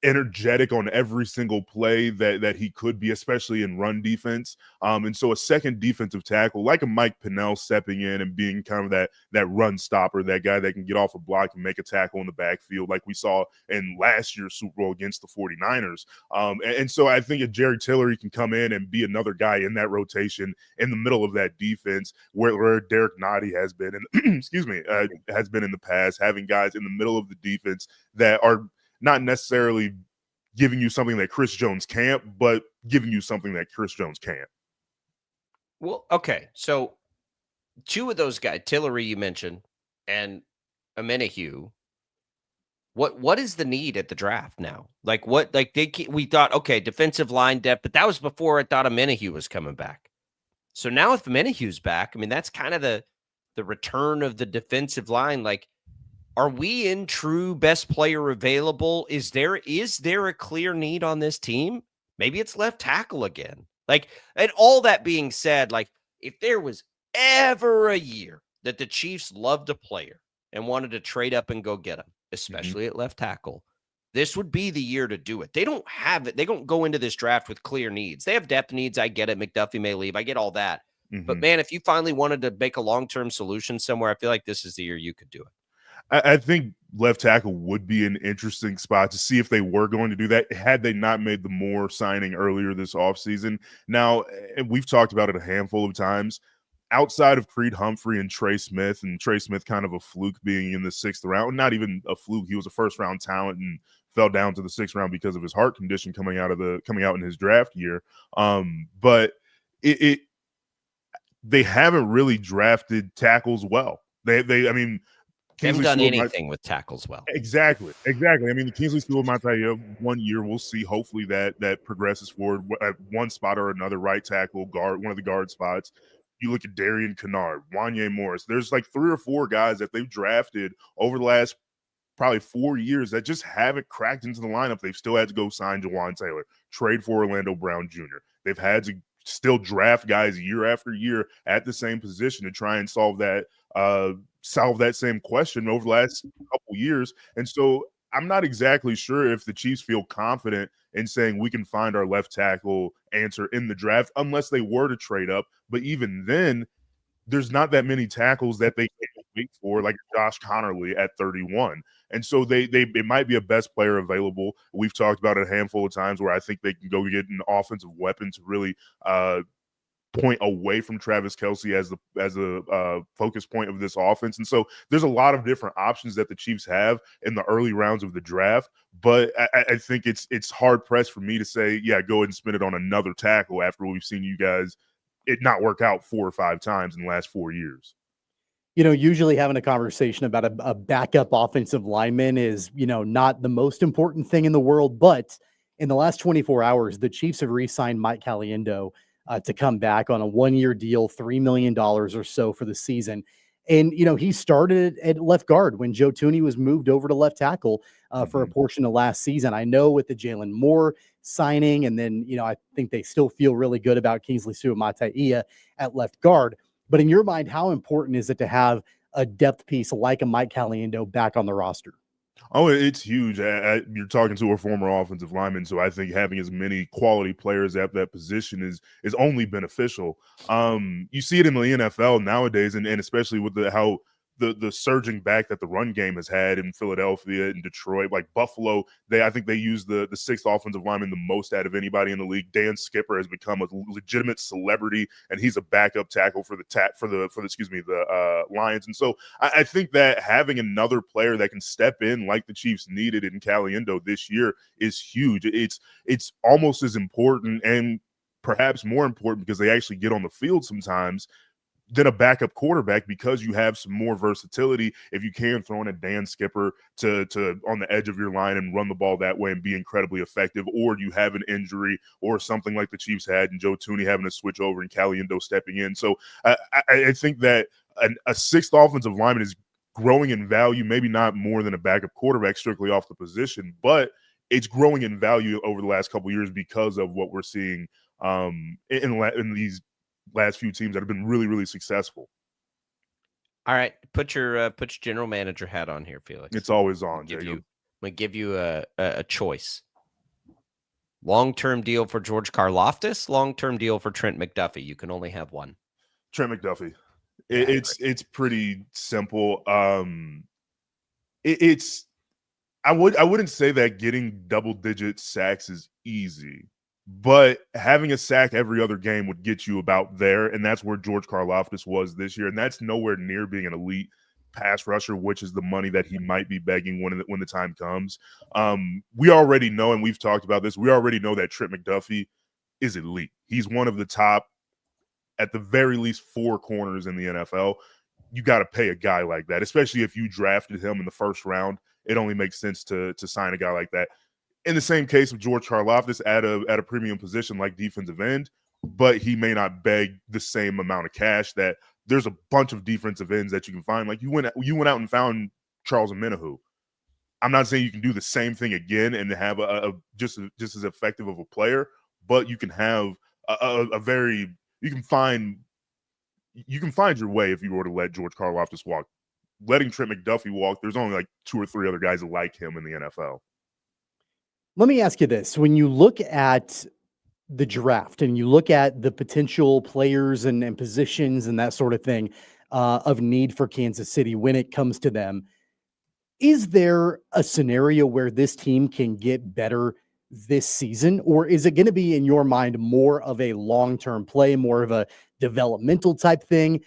energetic on every single play that he could be, especially in run defense. And so a second defensive tackle like a Mike Pennell stepping in and being kind of that run stopper, that guy that can get off a block and make a tackle in the backfield like we saw in last year's Super Bowl against the 49ers. And so I think if Jerry Tillery can come in and be another guy in that rotation in the middle of that defense where Derek Nottie has been, has been in the past, having guys in the middle of the defense that are not necessarily giving you something that Chris Jones can't, but giving you something that Chris Jones can't. Well, okay. So two of those guys, Tillery you mentioned, and Omenihu, what is the need at the draft now? We thought, okay, defensive line depth, but that was before I thought Omenihu was coming back. So now if Omenihu's back, I mean, that's kind of the return of the defensive line. Are we in true best player available? Is there a clear need on this team? Maybe it's left tackle again. And all that being said, if there was ever a year that the Chiefs loved a player and wanted to trade up and go get him, especially at left tackle, this would be the year to do it. They don't have it. They don't go into this draft with clear needs. They have depth needs. I get it. McDuffie may leave. I get all that. But man, if you finally wanted to make a long-term solution somewhere, I feel like this is the year you could do it. I think left tackle would be an interesting spot to see if they were going to do that had they not made the Moore signing earlier this offseason. Now, we've talked about it a handful of times. Outside of Creed Humphrey and Trey Smith kind of a fluke being in the 6th round, not even a fluke. He was a first-round talent and fell down to the 6th round because of his heart condition coming out in his draft year. But they haven't really drafted tackles well. They haven't done anything with tackles well. Exactly. I mean, the Kingsley Suamataia 1 year, we'll see. Hopefully that progresses forward at one spot or another, right tackle, guard, one of the guard spots. You look at Darian Kennard, Wanye Morris. There's like 3 or 4 guys that they've drafted over the last probably 4 years that just haven't cracked into the lineup. They've still had to go sign Jawan Taylor, trade for Orlando Brown Jr. They've had to still draft guys year after year at the same position to try and solve that same question over the last couple years. And so I'm not exactly sure if the Chiefs feel confident in saying we can find our left tackle answer in the draft unless they were to trade up. But even then, there's not that many tackles that they can wait for, like Josh Connerly at 31. And so it might be a best player available. We've talked about it a handful of times where I think they can go get an offensive weapon to really point away from Travis Kelce as the focus point of this offense. And so there's a lot of different options that the Chiefs have in the early rounds of the draft. But I think it's hard pressed for me to say, yeah, go ahead and spend it on another tackle after we've seen you guys it not work out 4 or 5 times in the last 4 years. Usually having a conversation about a backup offensive lineman is, not the most important thing in the world. But in the last 24 hours, the Chiefs have re-signed Mike Caliendo to come back on a 1-year deal, $3 million or so for the season. And, he started at left guard when Joe Thuney was moved over to left tackle for a portion of last season. I know with the Jalen Moore signing, and then, I think they still feel really good about Kingsley Suamataia at left guard. But in your mind, how important is it to have a depth piece like a Mike Caliendo back on the roster? Oh, it's huge. You're talking to a former offensive lineman, so I think having as many quality players at that position is only beneficial. You see it in the NFL nowadays, and especially with how the surging back that the run game has had in Philadelphia and Detroit, like Buffalo. I think they use the 6th offensive lineman the most out of anybody in the league. Dan Skipper has become a legitimate celebrity, and he's a backup tackle for the Lions. And so I think that having another player that can step in like the Chiefs needed in Caliendo this year is huge. It's almost as important and perhaps more important because they actually get on the field sometimes than a backup quarterback, because you have some more versatility if you can throw in a Dan Skipper to on the edge of your line and run the ball that way and be incredibly effective, or you have an injury or something like the Chiefs had and Joe Thuney having to switch over and Caliendo stepping in. So I think that a 6th offensive lineman is growing in value, maybe not more than a backup quarterback strictly off the position, but it's growing in value over the last couple of years because of what we're seeing in these last few teams that have been really, really successful. All right, put your general manager hat on here, Felix. It's always on. I'm gonna give you a choice. Long-term deal for George Karlaftis, long-term deal for Trent McDuffie. You can only have one. Trent McDuffie. It's pretty simple. I wouldn't say that getting double-digit sacks is easy, but having a sack every other game would get you about there, and that's where George Karlaftis was this year, and that's nowhere near being an elite pass rusher, which is the money that he might be begging when the time comes. We already know, and we've talked about this, we already know that Trent McDuffie is elite. He's one of the top, at the very least, 4 corners in the NFL. You got to pay a guy like that, especially if you drafted him in the 1st round. It only makes sense to sign a guy like that. In the same case of George Karlaftis at a premium position like defensive end, but he may not beg the same amount of cash that there's a bunch of defensive ends that you can find. Like you went out and found Charles Omenihu. I'm not saying you can do the same thing again and have a just as effective of a player, but you can have you can find your way if you were to let George Karlaftis walk. Letting Trent McDuffie walk, there's only like 2 or 3 other guys like him in the NFL. Let me ask you this. When you look at the draft and you look at the potential players and positions and that sort of thing of need for Kansas City when it comes to them, is there a scenario where this team can get better this season? Or is it going to be, in your mind, more of a long-term play, more of a developmental type thing?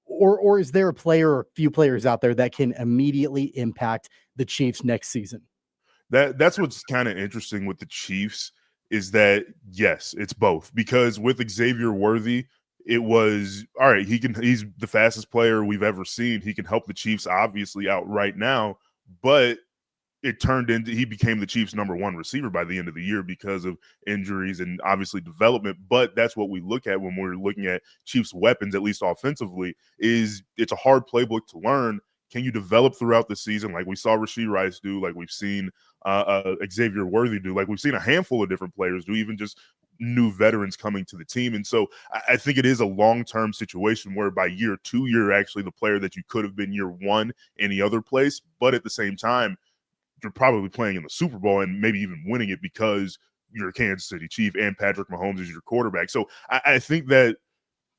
Or is there a player or a few players out there that can immediately impact the Chiefs next season? That's what's kind of interesting with the Chiefs is that, yes, it's both. Because with Xavier Worthy, it was all right. He's the fastest player we've ever seen. He can help the Chiefs obviously out right now, but it turned into he became the Chiefs' number one receiver by the end of the year because of injuries and obviously development. But that's what we look at when we're looking at Chiefs' weapons, at least offensively, is it's a hard playbook to learn. Can you develop throughout the season like we saw Rashee Rice do, like we've seen Xavier Worthy do, like we've seen a handful of different players do, even just new veterans coming to the team. And so I think it is a long-term situation where by year two, you're actually the player that you could have been year one any other place. But at the same time, you're probably playing in the Super Bowl and maybe even winning it because you're a Kansas City Chief and Patrick Mahomes is your quarterback. So I think that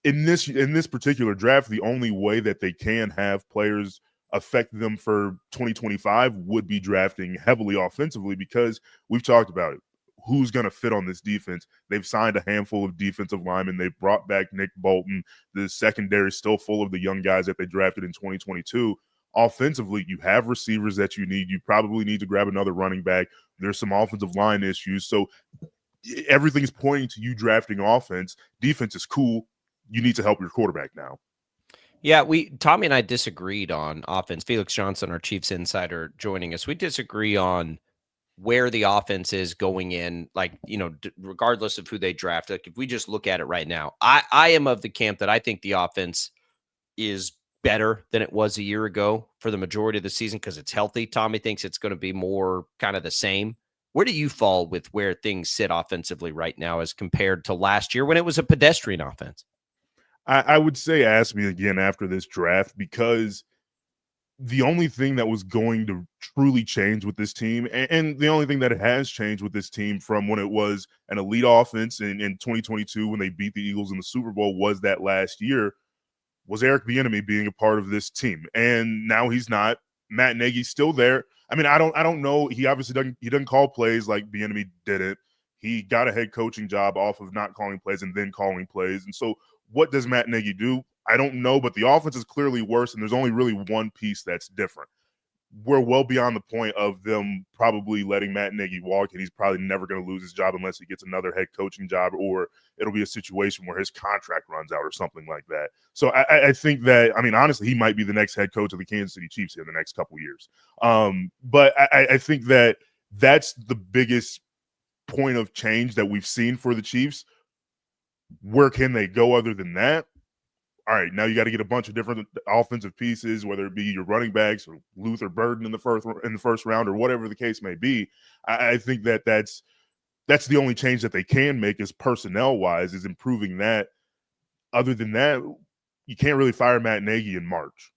in this particular draft, the only way that they can have players affect them for 2025 would be drafting heavily offensively, because we've talked about it. Who's going to fit on this defense? They've signed a handful of defensive linemen. They've brought back Nick Bolton. The secondary is still full of the young guys that they drafted in 2022. Offensively, you have receivers that you need. You probably need to grab another running back. There's some offensive line issues. So everything's pointing to you drafting offense. Defense is cool. You need to help your quarterback now. Yeah, Tommy and I disagreed on offense. Felix Johnson, our Chiefs insider, joining us. We disagree on where the offense is going in, like, regardless of who they draft. Like, if we just look at it right now, I am of the camp that I think the offense is better than it was a year ago for the majority of the season because it's healthy. Tommy thinks it's going to be more kind of the same. Where do you fall with where things sit offensively right now as compared to last year when it was a pedestrian offense? I would say ask me again after this draft, because the only thing that was going to truly change with this team, and the only thing that has changed with this team from when it was an elite offense in 2022 when they beat the Eagles in the Super Bowl, was that last year, was Eric Bieniemy being a part of this team. And now he's not. Matt Nagy's still there. I mean, I don't know. He obviously doesn't call plays like Bieniemy did it. He got a head coaching job off of not calling plays and then calling plays. And so what does Matt Nagy do? I don't know, but the offense is clearly worse, and there's only really one piece that's different. We're well beyond the point of them probably letting Matt Nagy walk, and he's probably never going to lose his job unless he gets another head coaching job, or it'll be a situation where his contract runs out or something like that. So I think that, I mean, honestly, he might be the next head coach of the Kansas City Chiefs in the next couple of years. But I think that that's the biggest point of change that we've seen for the Chiefs. Where can they go other than that? All right, now you got to get a bunch of different offensive pieces, whether it be your running backs or Luther Burden in the first round or whatever the case may be. I think that's the only change that they can make is personnel-wise, is improving that. Other than that, you can't really fire Matt Nagy in March.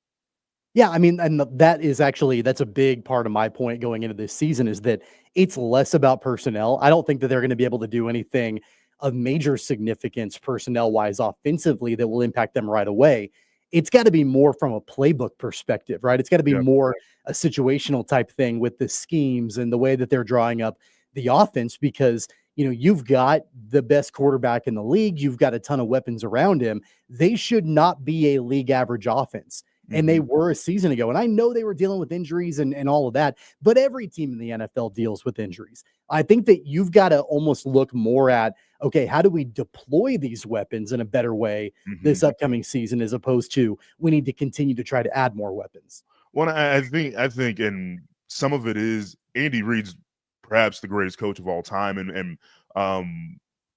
Yeah, I mean, and that's a big part of my point going into this season, is that it's less about personnel. I don't think that they're going to be able to do anything of major significance personnel-wise offensively that will impact them right away. It's got to be more from a playbook perspective, right? It's got to be more a situational type thing with the schemes and the way that they're drawing up the offense, because you've got the best quarterback in the league. You've got a ton of weapons around him. They should not be a league average offense. And they were a season ago. And I know they were dealing with injuries and all of that, but every team in the NFL deals with injuries. I think that you've got to almost look more at, okay, how do we deploy these weapons in a better way this upcoming season, as opposed to we need to continue to try to add more weapons? Well, I think, and some of it is Andy Reid's perhaps the greatest coach of all time, and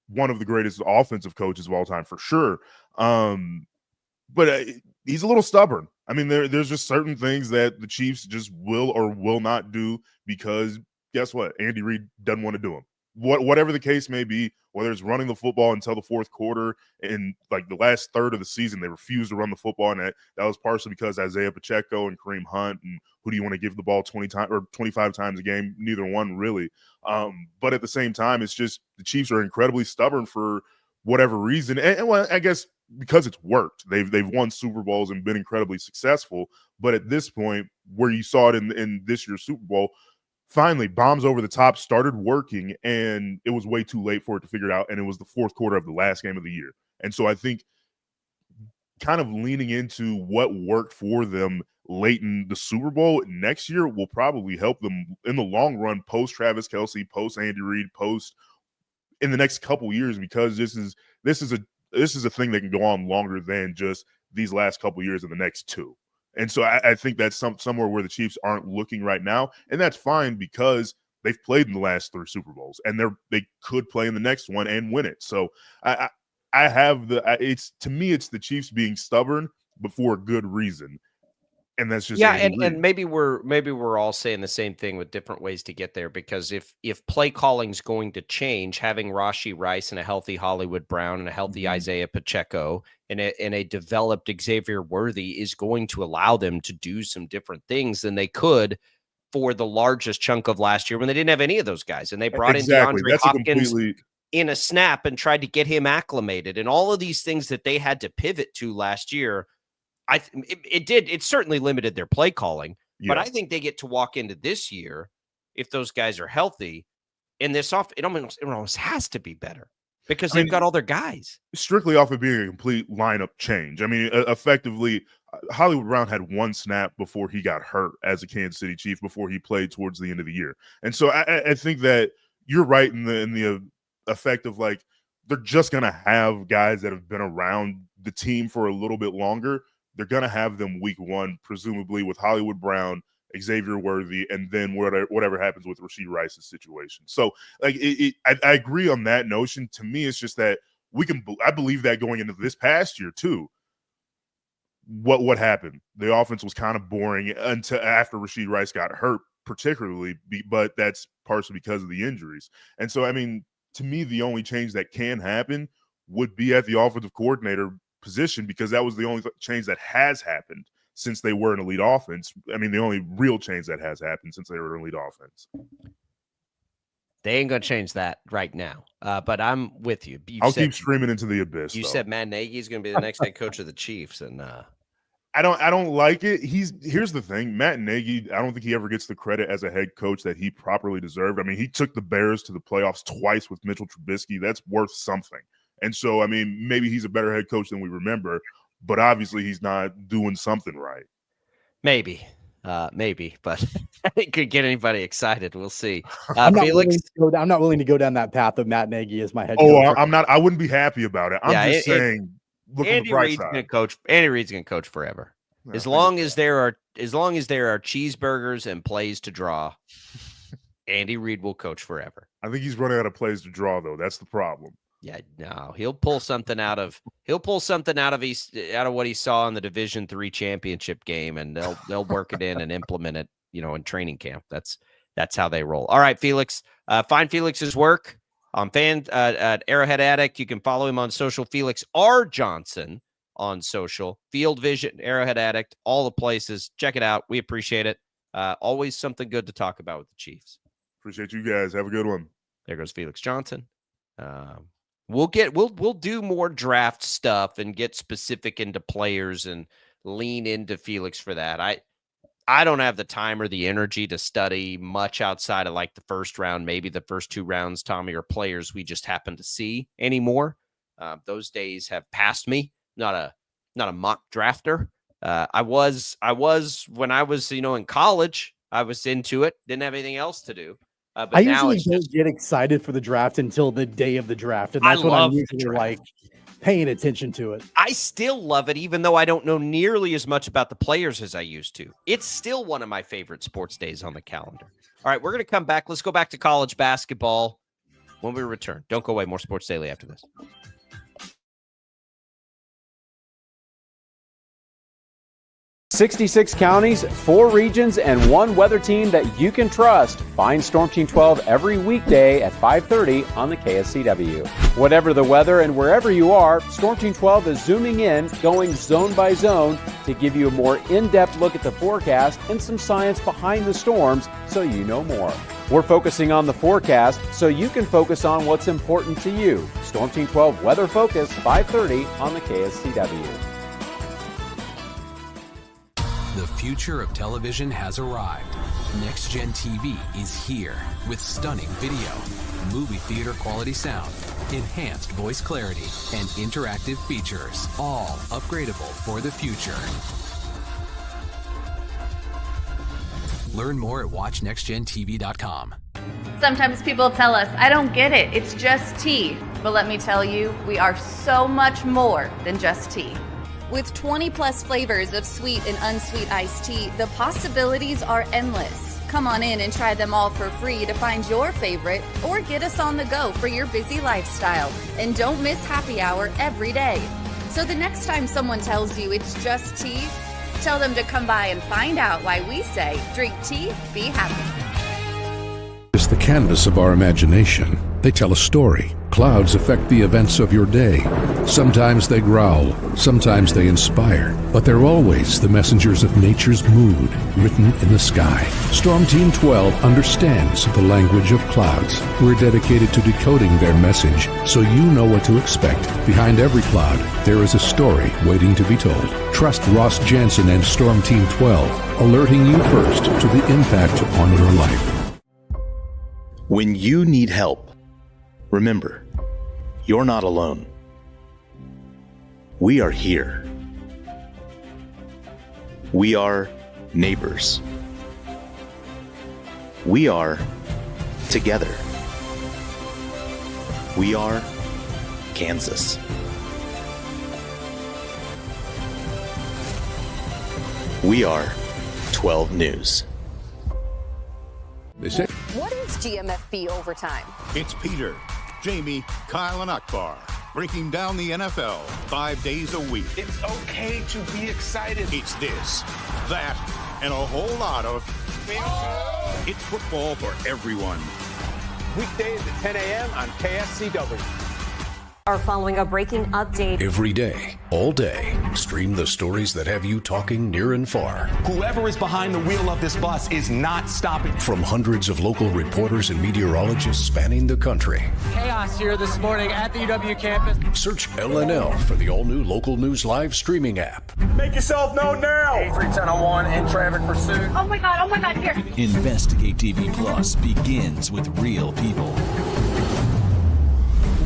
one of the greatest offensive coaches of all time for sure. But he's a little stubborn. I mean, there's just certain things that the Chiefs just will or will not do because guess what? Andy Reid doesn't want to do them. whatever the case may be, whether it's running the football until the fourth quarter, and like the last third of the season, they refused to run the football, and that was partially because Isaiah Pacheco and Kareem Hunt, and who do you want to give the ball 20 times or 25 times a game? Neither one really. But at the same time, it's just the Chiefs are incredibly stubborn for whatever reason, and well, I guess because it's worked. They've won Super Bowls and been incredibly successful. But at this point, where you saw it in this year's Super Bowl, finally, bombs over the top started working, and it was way too late for it to figure it out. And it was the fourth quarter of the last game of the year. And so I think kind of leaning into what worked for them late in the Super Bowl next year will probably help them in the long run, post Travis Kelce, post Andy Reid, post in the next couple years, because this is a thing that can go on longer than just these last couple years and the next two. And so I think that's somewhere where the Chiefs aren't looking right now, and that's fine because they've played in the last 3 Super Bowls, and they could play in the next one and win it. So I have it's the Chiefs being stubborn, but for a good reason. And that's just and maybe we're all saying the same thing with different ways to get there, because if play calling's going to change, having Rashee Rice and a healthy Hollywood Brown and a healthy Isaiah Pacheco and a developed Xavier Worthy is going to allow them to do some different things than they could for the largest chunk of last year when they didn't have any of those guys, and they brought in DeAndre Hopkins in a snap and tried to get him acclimated, and all of these things that they had to pivot to last year. It certainly limited their play calling, but I think they get to walk into this year, if those guys are healthy, in this it almost has to be better because they've got all their guys. Strictly off of being a complete lineup change. I mean, effectively, Hollywood Brown had 1 snap before he got hurt as a Kansas City Chief, before he played towards the end of the year. And so I think that you're right in the effect of, like, they're just going to have guys that have been around the team for a little bit longer. They're going to have them week 1, presumably with Hollywood Brown, Xavier Worthy, and then whatever happens with Rashee Rice's situation. So, like, I agree on that notion. To me, it's just that I believe that going into this past year too. What happened? The offense was kind of boring until after Rashee Rice got hurt, particularly, but that's partially because of the injuries. And so, I mean, to me, the only change that can happen would be at the offensive coordinator position, because that was the only change that has happened since they were an elite offense. I mean, the only real change that has happened since they were an elite offense. They ain't going to change that right now. But I'm with you. I'll keep screaming into the abyss. You said Matt Nagy is going to be the next head coach of the Chiefs, and I don't like it. Here's the thing. Matt Nagy, I don't think he ever gets the credit as a head coach that he properly deserved. I mean, he took the Bears to the playoffs twice with Mitchell Trubisky. That's worth something. And so, I mean, maybe he's a better head coach than we remember, but obviously he's not doing something right. Maybe, but it could get anybody excited. We'll see. I'm Felix, not willing to go down that path of Matt Nagy as my head coach. Oh, I'm not. I wouldn't be happy about it. I'm just saying. Look at the bright side. Andy Reid's going to coach forever. No, as long as there are cheeseburgers and plays to draw, Andy Reid will coach forever. I think he's running out of plays to draw, though. That's the problem. Yeah, no, he'll pull something out of what he saw in the Division III championship game, and they'll work it in and implement it, in training camp. That's how they roll. All right, Felix, find Felix's work on at Arrowhead Addict. You can follow him on social, Felix R. Johnson on social, Field Vision, Arrowhead Addict, all the places. Check it out. We appreciate it. Always something good to talk about with the Chiefs. Appreciate you guys. Have a good one. There goes Felix Johnson. We'll do more draft stuff and get specific into players and lean into Felix for that. I don't have the time or the energy to study much outside of like the first round, maybe the first 2 rounds, Tommy, or players we just happen to see anymore. Those days have passed me. Not a mock drafter. I was when I was in college. I was into it. Didn't have anything else to do. But I now usually don't get excited for the draft until the day of the draft, and that's when I'm usually like paying attention to it. I still love it, even though I don't know nearly as much about the players as I used to. It's still one of my favorite sports days on the calendar. All right, we're going to come back. Let's go back to college basketball when we return. Don't go away. More Sports Daily after this. 66 counties, 4 regions, and 1 weather team that you can trust. Find Storm Team 12 every weekday at 5:30 on the KSCW. Whatever the weather and wherever you are, Storm Team 12 is zooming in, going zone by zone to give you a more in-depth look at the forecast and some science behind the storms so you know more. We're focusing on the forecast so you can focus on what's important to you. Storm Team 12 Weather Focus, 5:30 on the KSCW. The future of television has arrived. Next Gen TV is here with stunning video, movie theater quality sound, enhanced voice clarity, and interactive features, all upgradable for the future. Learn more at watchnextgentv.com. Sometimes people tell us, I don't get it, it's just tea. But let me tell you, we are so much more than just tea. With 20 plus flavors of sweet and unsweet iced tea, the possibilities are endless. Come on in and try them all for free to find your favorite or get us on the go for your busy lifestyle. And don't miss happy hour every day. So the next time someone tells you it's just tea, tell them to come by and find out why we say, drink tea, be happy. It's the canvas of our imagination. They tell a story. Clouds affect the events of your day. Sometimes they growl, sometimes they inspire, but they're always the messengers of nature's mood, written in the sky. Storm Team 12 understands the language of clouds. We're dedicated to decoding their message so you know what to expect. Behind every cloud, there is a story waiting to be told. Trust Ross Jansen and Storm Team 12, alerting you first to the impact on your life. When you need help, remember, you're not alone. We are here. We are neighbors. We are together. We are Kansas. We are 12 News. What is GMFB overtime? It's Peter, Jamie, Kyle, and Akbar breaking down the NFL 5 days a week. It's okay to be excited. It's this, that, and a whole lot of... It's football for everyone. Weekdays at 10 a.m. on KSCW. Are following a breaking update. Every day, all day, stream the stories that have you talking near and far. Whoever is behind the wheel of this bus is not stopping. From hundreds of local reporters and meteorologists spanning the country. Chaos here this morning at the UW campus. Search LNL for the all-new Local News Live streaming app. Make yourself known now. 831001 in traffic pursuit. Oh my God, here. Investigate TV Plus begins with real people.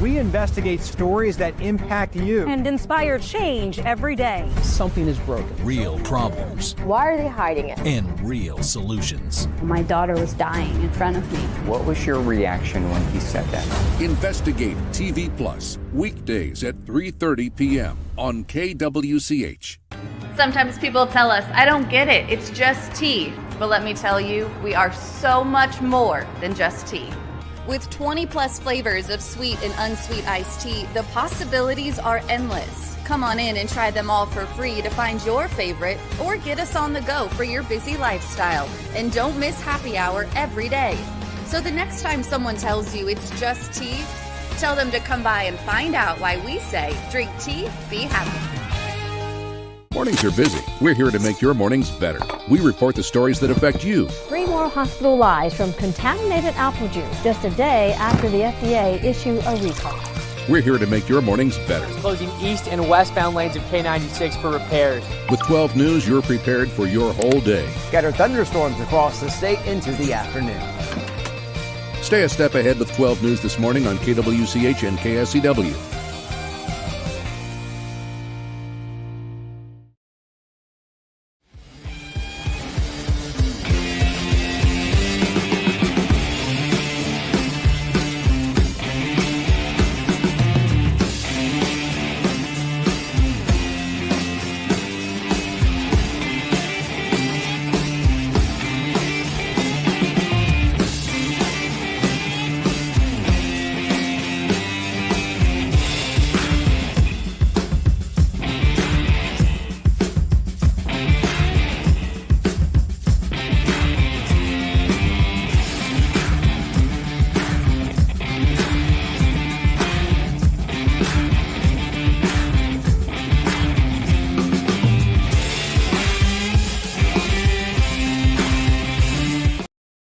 We investigate stories that impact you. And inspire change every day. Something is broken. Real problems. Why are they hiding it? And real solutions. My daughter was dying in front of me. What was your reaction when he said that? Investigate TV Plus, weekdays at 3:30 p.m. on KWCH. Sometimes people tell us, I don't get it, it's just tea. But let me tell you, we are so much more than just tea. With 20 plus flavors of sweet and unsweet iced tea, the possibilities are endless. Come on in and try them all for free to find your favorite or get us on the go for your busy lifestyle. And don't miss happy hour every day. So the next time someone tells you it's just tea, tell them to come by and find out why we say, drink tea, be happy. Mornings are busy. We're here to make your mornings better. We report the stories that affect you. 3 more hospital lies from contaminated apple juice just a day after the FDA issue a recall. We're here to make your mornings better. Closing east and westbound lanes of K96 for repairs. With 12 News, you're prepared for your whole day. Scattered thunderstorms across the state into the afternoon. Stay a step ahead with 12 News this morning on KWCH and KSCW.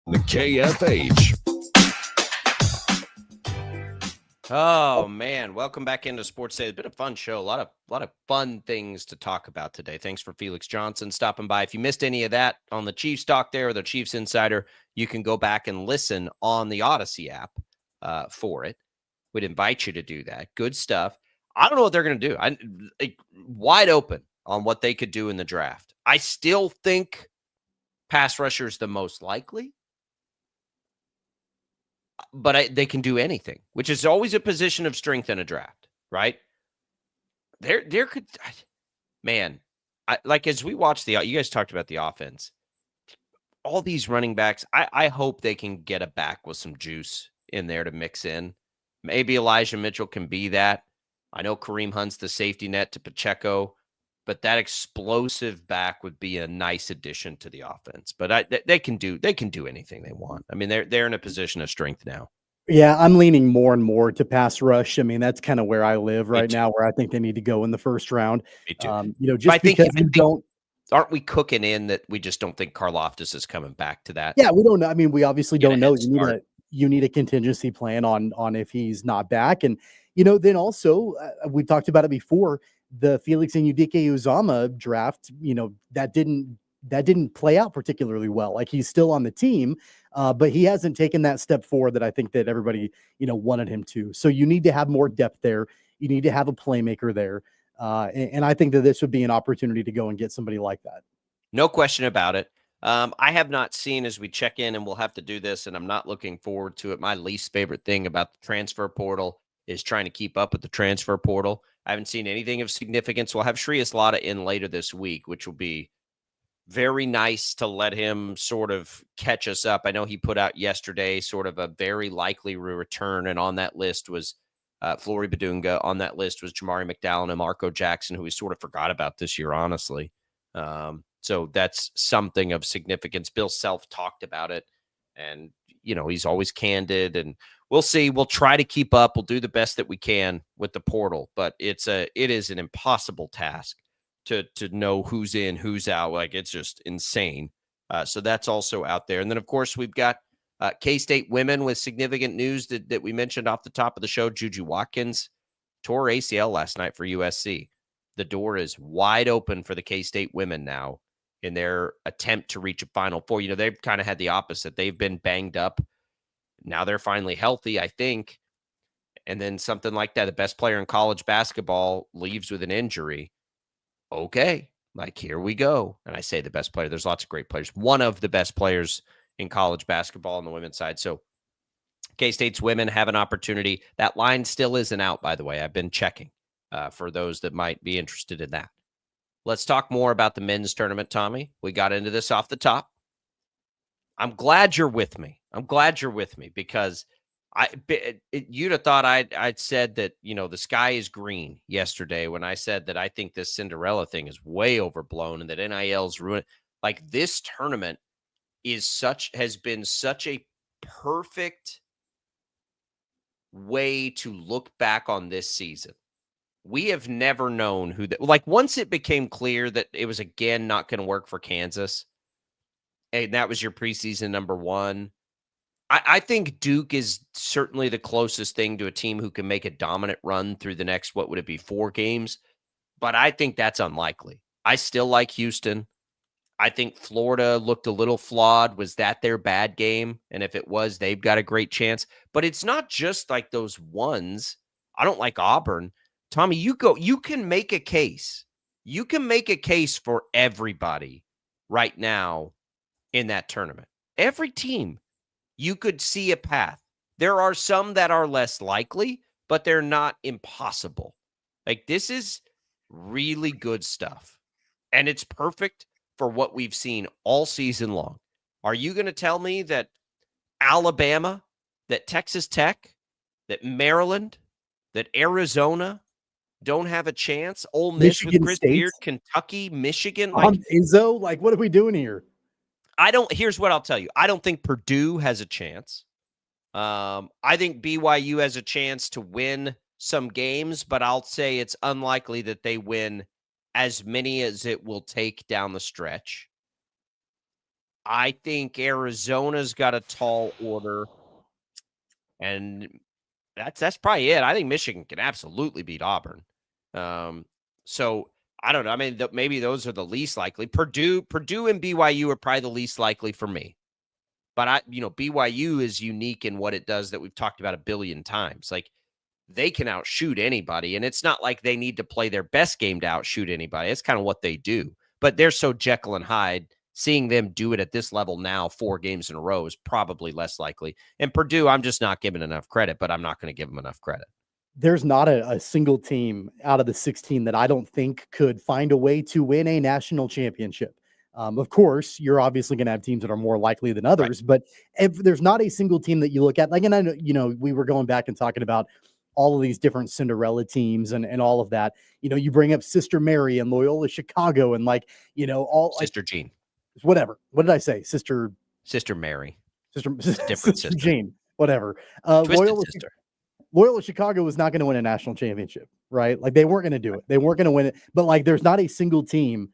The KFH. Oh man, welcome back into Sports Day. It's been a fun show. A lot of fun things to talk about today. Thanks for Felix Johnson stopping by. If you missed any of that on the Chiefs talk there or the Chiefs Insider, you can go back and listen on the Odyssey app for it. We'd invite you to do that. Good stuff. I don't know what they're going to do. I'm wide open on what they could do in the draft. I still think pass rusher is the most likely. But they can do anything, which is always a position of strength in a draft, right? There could, man, like as we watch you guys talked about the offense, all these running backs, I hope they can get a back with some juice in there to mix in. Maybe Elijah Mitchell can be that. I know Kareem Hunt's the safety net to Pacheco, but that explosive back would be a nice addition to the offense. But they can do anything they want. I mean, they're in a position of strength now. Yeah, I'm leaning more and more to pass rush. I mean, that's kind of where I live right now, where I think they need to go in the first round. Me too. Just because we don't. Aren't we cooking in that we just don't think Karlaftis is coming back to that? Yeah, we don't know. I mean, we obviously don't know. You need a contingency plan on if he's not back. And, then also we talked about it before, the Felix Uzama draft, that didn't play out particularly well. Like he's still on the team, but he hasn't taken that step forward that I think that everybody, wanted him to. So you need to have more depth there. You need to have a playmaker there. And I think that this would be an opportunity to go and get somebody like that. No question about it. I have not seen, as we check in, and we'll have to do this, and I'm not looking forward to it. My least favorite thing about the transfer portal is trying to keep up with the transfer portal. I haven't seen anything of significance. We'll have Shreyas Laddha in later this week, which will be very nice to let him sort of catch us up. I know he put out yesterday sort of a very likely return, and on that list was Flory Badunga. On that list was Jamari McDowell and Marco Jackson, who we sort of forgot about this year, honestly. So that's something of significance. Bill Self talked about it, and, he's always candid, and we'll see. We'll try to keep up. We'll do the best that we can with the portal, but it is an impossible task to know who's in, who's out. Like, it's just insane. So that's also out there. And then, of course, we've got K-State women with significant news that we mentioned off the top of the show. Juju Watkins tore ACL last night for USC. The door is wide open for the K-State women now in their attempt to reach a Final Four. They've kind of had the opposite. They've been banged up. Now they're finally healthy, I think. And then something like that, the best player in college basketball leaves with an injury. Okay, like, here we go. And I say the best player. There's lots of great players. One of the best players in college basketball on the women's side. So K-State's women have an opportunity. That line still isn't out, by the way. I've been checking for those that might be interested in that. Let's talk more about the men's tournament, Tommy. We got into this off the top. I'm glad you're with me. Because you'd have thought I'd said that, the sky is green yesterday when I said that I think this Cinderella thing is way overblown and that NIL's ruined. Like, this tournament has been such a perfect way to look back on this season. We have never known once it became clear that it was again not going to work for Kansas, and that was your preseason number one. I think Duke is certainly the closest thing to a team who can make a dominant run through the next, 4 games? But I think that's unlikely. I still like Houston. I think Florida looked a little flawed. Was that their bad game? And if it was, they've got a great chance. But it's not just like those ones. I don't like Auburn. Tommy, you can make a case. You can make a case for everybody right now in that tournament. Every team. You could see a path. There are some that are less likely, but they're not impossible. Like, this is really good stuff. And it's perfect for what we've seen all season long. Are you going to tell me that Alabama, that Texas Tech, that Maryland, that Arizona don't have a chance? Ole Miss Michigan with Chris State? Beard, Kentucky, Michigan. Izzo, what are we doing here? Here's what I'll tell you. I don't think Purdue has a chance. I think BYU has a chance to win some games, but I'll say it's unlikely that they win as many as it will take down the stretch. I think Arizona's got a tall order, and that's probably it. I think Michigan can absolutely beat Auburn. So I don't know. I mean, maybe those are the least likely. Purdue and BYU are probably the least likely for me. But BYU is unique in what it does that we've talked about a billion times. Like, they can outshoot anybody, and it's not like they need to play their best game to outshoot anybody. It's kind of what they do. But they're so Jekyll and Hyde. Seeing them do it at this level now 4 games in a row is probably less likely. And Purdue, I'm just not giving enough credit, but I'm not going to give them enough credit. There's not a single team out of the 16 that I don't think could find a way to win a national championship. Of course, you're obviously going to have teams that are more likely than others, but if there's not a single team that you look at, like, and I know, we were going back and talking about all of these different Cinderella teams and all of that. You bring up Sister Mary and Loyola Chicago and all Sister Jean. Whatever. What did I say? Sister Mary. Different sister. Jean. Whatever. Loyola Chicago was not going to win a national championship, right? Like, they weren't going to do it. They weren't going to win it. But there's not a single team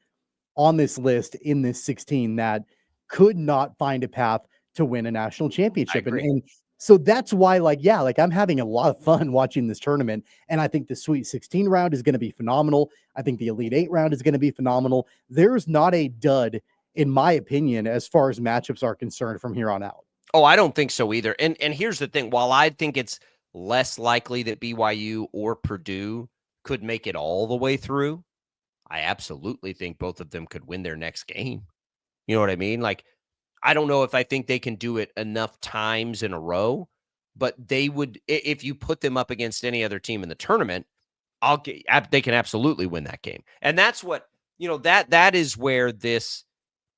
on this list in this 16 that could not find a path to win a national championship. And so that's why, I'm having a lot of fun watching this tournament. And I think the Sweet 16 round is going to be phenomenal. I think the Elite 8 round is going to be phenomenal. There's not a dud, in my opinion, as far as matchups are concerned from here on out. Oh, I don't think so either. And here's the thing. While I think it's less likely that BYU or Purdue could make it all the way through, I absolutely think both of them could win their next game. You know what I mean? I don't know if I think they can do it enough times in a row, but they would, if you put them up against any other team in the tournament, they can absolutely win that game. And that's what, that is where this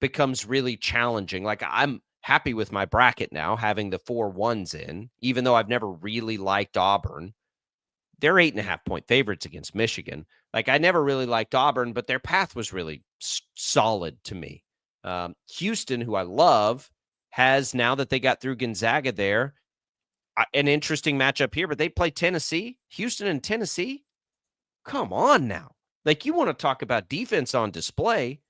becomes really challenging. I'm happy with my bracket now, having the 4 1s in, even though I've never really liked Auburn. They're 8.5-point favorites against Michigan. I never really liked Auburn, but their path was really solid to me. Houston, who I love, has, now that they got through Gonzaga there, an interesting matchup here, but they play Tennessee. Houston and Tennessee? Come on now. You want to talk about defense on display.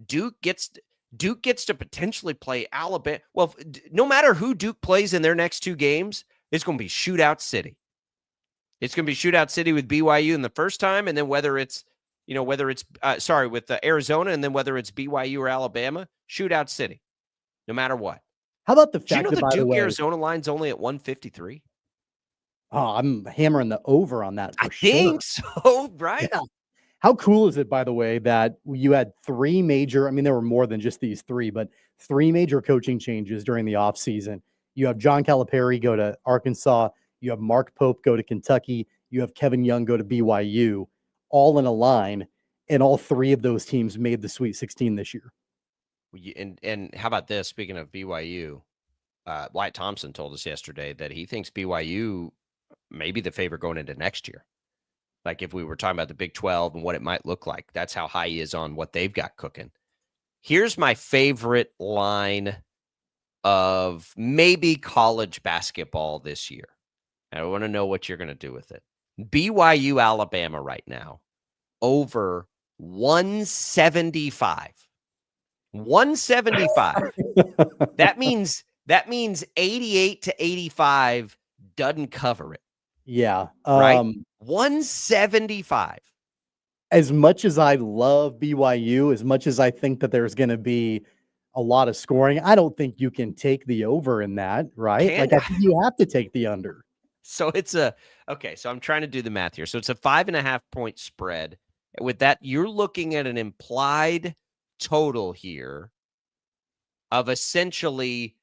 Duke gets to potentially play Alabama. Well, no matter who Duke plays in their next 2 games, it's going to be shootout city. It's going to be shootout city with BYU in the first time, and then whether it's with Arizona, and then whether it's BYU or Alabama, shootout city, no matter what. How about the fact that, the Duke Arizona line's only at 153? Oh, I'm hammering the over on that. I think so, right? Yeah. How cool is it, by the way, that you had 3 major, there were more than just these 3, but 3 major coaching changes during the offseason. You have John Calipari go to Arkansas. You have Mark Pope go to Kentucky. You have Kevin Young go to BYU, all in a line. And all 3 of those teams made the Sweet 16 this year. And how about this? Speaking of BYU, Wyatt Thompson told us yesterday that he thinks BYU may be the favorite going into next year. If we were talking about the Big 12 and what it might look like, that's how high he is on what they've got cooking. Here's my favorite line of maybe college basketball this year. I want to know what you're going to do with it. BYU, Alabama right now, over 175. 175. That means 88 to 85 doesn't cover it. Yeah. Right? 175. As much as I love BYU, as much as I think that there's going to be a lot of scoring, I don't think you can take the over in that, right? I think you have to take the under. So so I'm trying to do the math here. So it's a 5.5-point spread. With that, you're looking at an implied total here of essentially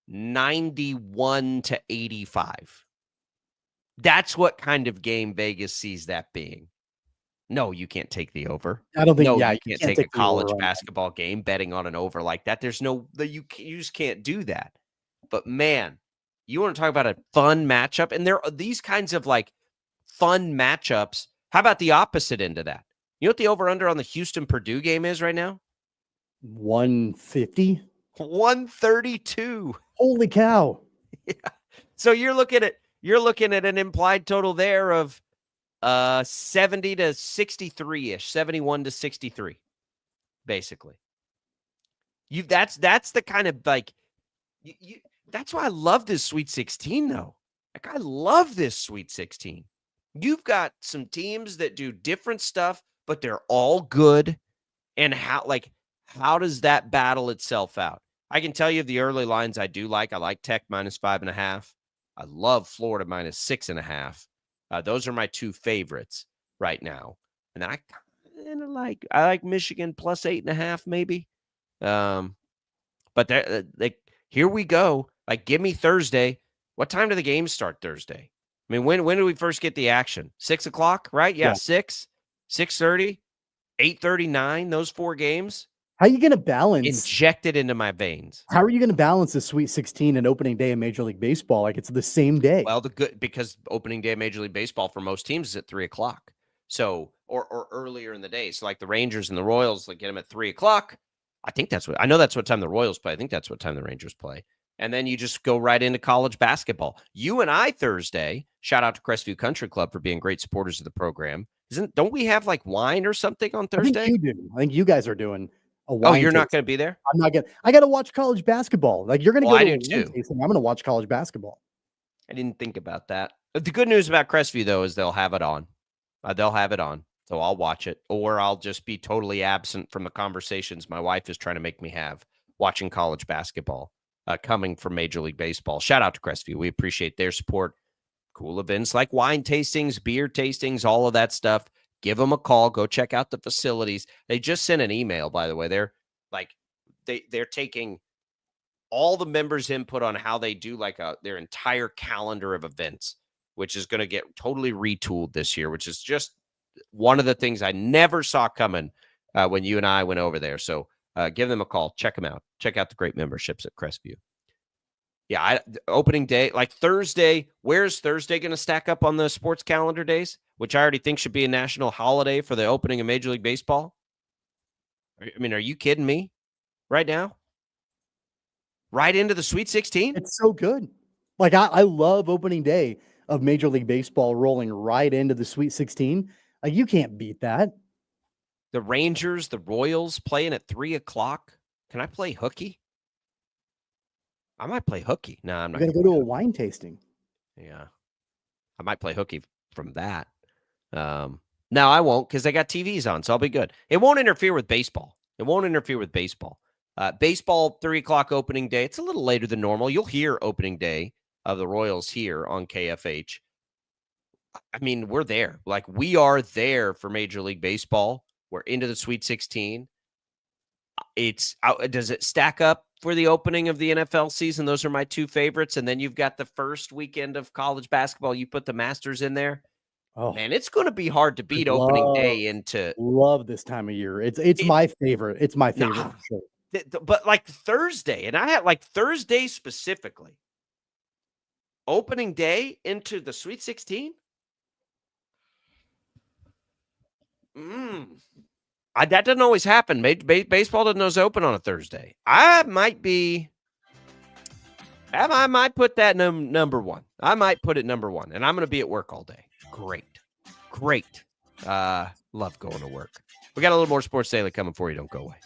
91 to 85. That's what kind of game Vegas sees that being. No, you can't take the over. I don't think. No, Yeah, you can't take a college basketball game betting on an over like that. There's you just can't do that. But man, you want to talk about a fun matchup, and there are these kinds of fun matchups. How about the opposite end of that? You know what the over under on the Houston Purdue game is right now? 150. 132. Holy cow! Yeah. So you're looking at you're looking at an implied total there of 70 to 63-ish, 71 to 63, basically. That's the kind of like that's why I love this Sweet 16 though. Like I love this Sweet 16. You've got some teams that do different stuff, but they're all good. And how does that battle itself out? I can tell you the early lines I do like. I like Tech -5.5. I love Florida -6.5. Those are my two favorites right now. And then I like Michigan +8.5 maybe. But here we go. Like, give me Thursday. What time do the games start Thursday? I mean, when do we first get the action? 6 o'clock, right? Yeah. 6, 6:30, 8:39. Those 4 games. How are you going to balance? Injected into my veins. How are you going to balance the Sweet 16 and opening day of Major League Baseball? Like it's the same day. Well, because opening day of Major League Baseball for most teams is at 3 o'clock. So, or earlier in the day. So like the Rangers and the Royals, like get them at 3 o'clock. I know that's what time the Royals play. I think that's what time the Rangers play. And then you just go right into college basketball. You and I Thursday, shout out to Crestview Country Club for being great supporters of the program. Don't we have like wine or something on Thursday? I think you do. I think you guys are doing a wine. Oh, you're not tasting. going to be there? I'm not going to. I got to watch college basketball. Like you're going to go to I a do wine too. tasting. I'm going to watch college basketball. I didn't think about that. The good news about Crestview, though, is they'll have it on. They'll have it on. So I'll watch it, or I'll just be totally absent from the conversations my wife is trying to make me have watching college basketball coming from Major League Baseball. Shout out to Crestview. We appreciate their support. Cool events like wine tastings, beer tastings, all of that stuff. Give them a call. Go check out the facilities. They just sent an email, by the way. They're like, they're taking all the members' input on how they do like their entire calendar of events, which is going to get totally retooled this year, which is just one of the things I never saw coming when you and I went over there. So give them a call. Check them out. Check out the great memberships at Crestview. Yeah, opening day, like Thursday, where's Thursday going to stack up on the sports calendar days, which I already think should be a national holiday for the opening of Major League Baseball? I mean, are you kidding me right now? Right into the Sweet 16? It's so good. Like I love opening day of Major League Baseball rolling right into the Sweet 16. Like you can't beat that. The Rangers, the Royals playing at 3 o'clock. Can I play hooky? I might play hooky. No, I'm not. You're going to go to a wine tasting. Yeah. I might play hooky from that. No, I won't because I got TVs on, so I'll be good. It won't interfere with baseball. Baseball, 3 o'clock opening day. It's a little later than normal. You'll hear opening day of the Royals here on KFH. I mean, we're there. Like, we are there for Major League Baseball. We're into the Sweet 16. Does it stack up for the opening of the NFL season? Those are my two favorites. And then you've got the first weekend of college basketball. You put the Masters in there. Oh, man, it's going to be hard to beat opening day into. Love this time of year. It's my favorite. It's my favorite for sure. But like Thursday, and I had like Thursday specifically, opening day into the Sweet 16. That doesn't always happen. Baseball doesn't always open on a Thursday. I might put that number one. I might put it number one, and I'm going to be at work all day. Great. Love going to work. We got a little more Sports Daily coming for you. Don't go away.